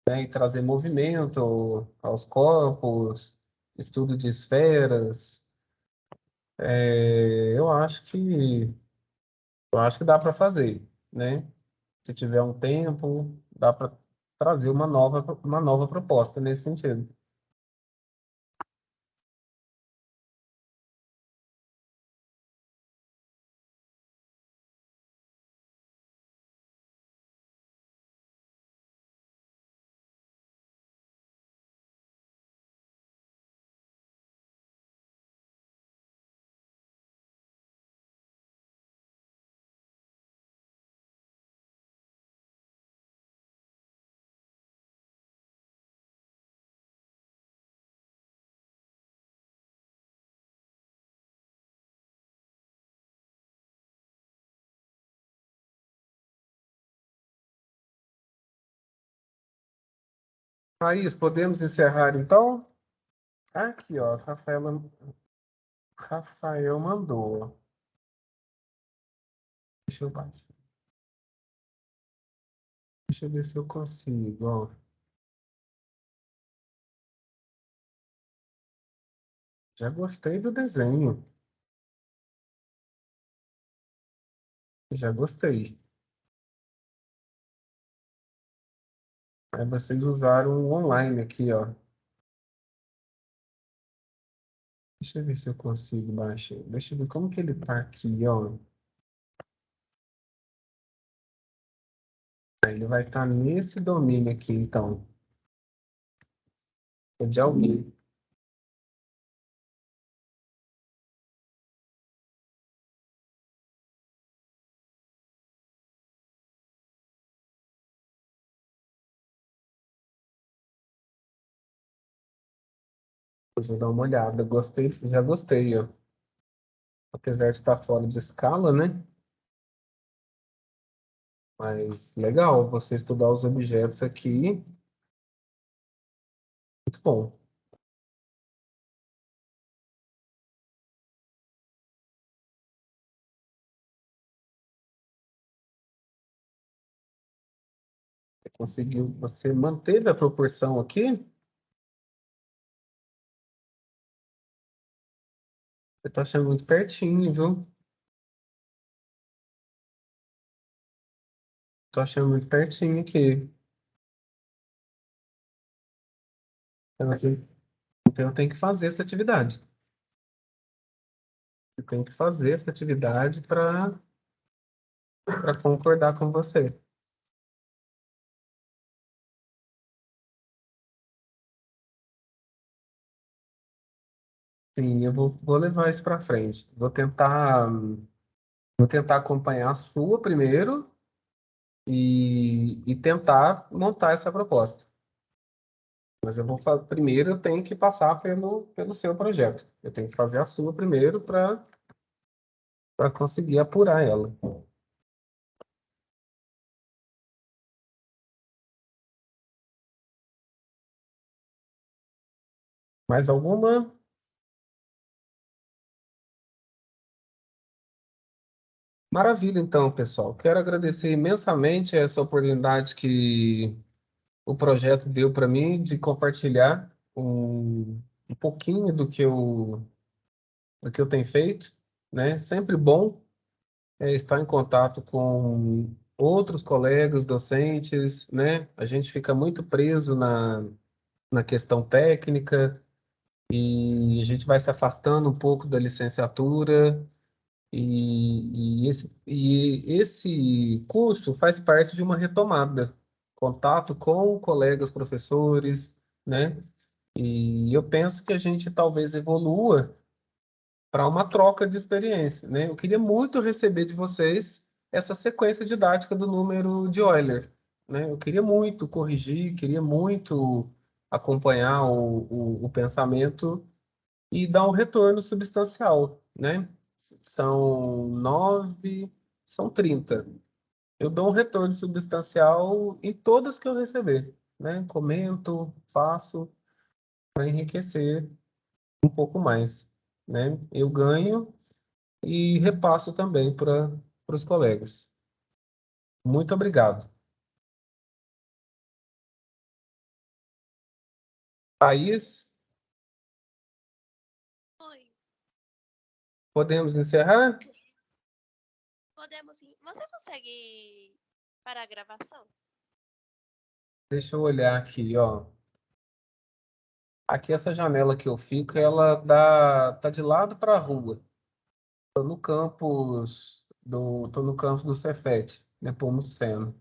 né? E trazer movimento aos corpos, estudo de esferas. Eu acho que dá para fazer, né? Se tiver um tempo, dá para trazer uma nova proposta nesse sentido. Thaís, podemos encerrar então? Aqui, ó, Rafael mandou. Deixa eu baixar. Deixa eu ver se eu consigo, ó. Já gostei do desenho. Já gostei. Aí vocês usaram o online aqui, ó. Deixa eu ver se eu consigo baixar. Deixa eu ver como que ele tá aqui, ó. Aí ele vai estar nesse domínio aqui, então. É de alguém. Depois eu dar uma olhada. Gostei, já gostei, ó. Apesar de estar fora de escala, né? Mas legal, você estudar os objetos aqui. Muito bom. Você conseguiu, você manteve a proporção aqui. Você tá achando muito pertinho, viu? Tô achando muito pertinho aqui. Então eu tenho que fazer essa atividade. Eu tenho que fazer essa atividade para concordar com você. Sim, eu vou levar isso para frente. Vou tentar acompanhar a sua primeiro e tentar montar essa proposta. Mas primeiro eu tenho que passar pelo seu projeto. Eu tenho que fazer a sua primeiro para conseguir apurar ela. Mais alguma? Maravilha, então, pessoal. Quero agradecer imensamente essa oportunidade o projeto deu para mim de compartilhar um pouquinho do que eu tenho feito, né? Sempre bom estar em contato com outros colegas docentes, né? A gente fica muito preso na questão técnica e a gente vai se afastando um pouco da licenciatura e esse curso faz parte de uma retomada, contato com colegas professores, né? E eu penso que a gente talvez evolua para uma troca de experiência, né? Eu queria muito receber de vocês essa sequência didática do número de Euler, né? Eu queria muito corrigir, queria muito acompanhar o pensamento e dar um retorno substancial, né? São 9, são 30. Eu dou um retorno substancial em todas que eu receber, né? Comento, faço para enriquecer um pouco mais, né? Eu ganho e repasso também para os colegas. Muito obrigado. Thaís, Oi, podemos encerrar? podemos sim. Você consegue parar a gravação? Deixa eu olhar aqui, ó. Aqui essa janela que eu fico, ela tá de lado para a rua. Tô no campus do Cefet, Nepomuceno.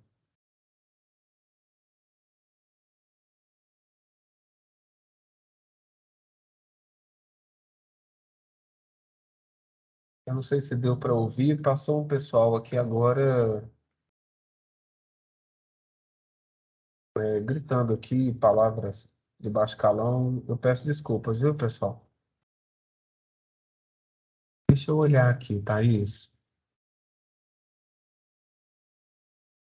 Eu não sei se deu para ouvir, passou um pessoal aqui agora gritando aqui palavras de baixo calão. Eu peço desculpas, viu, pessoal? Deixa eu olhar aqui, Thaís.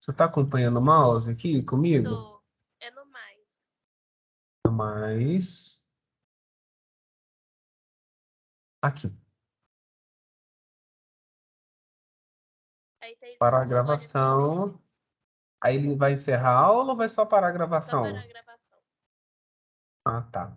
Você está acompanhando o mouse aqui comigo? Tô. É no mais. Mas aqui, Aí tem para a microfone vermelho. gravação. Aí ele vai encerrar a aula ou vai só parar a Só parar gravação? a gravação. Ah, tá.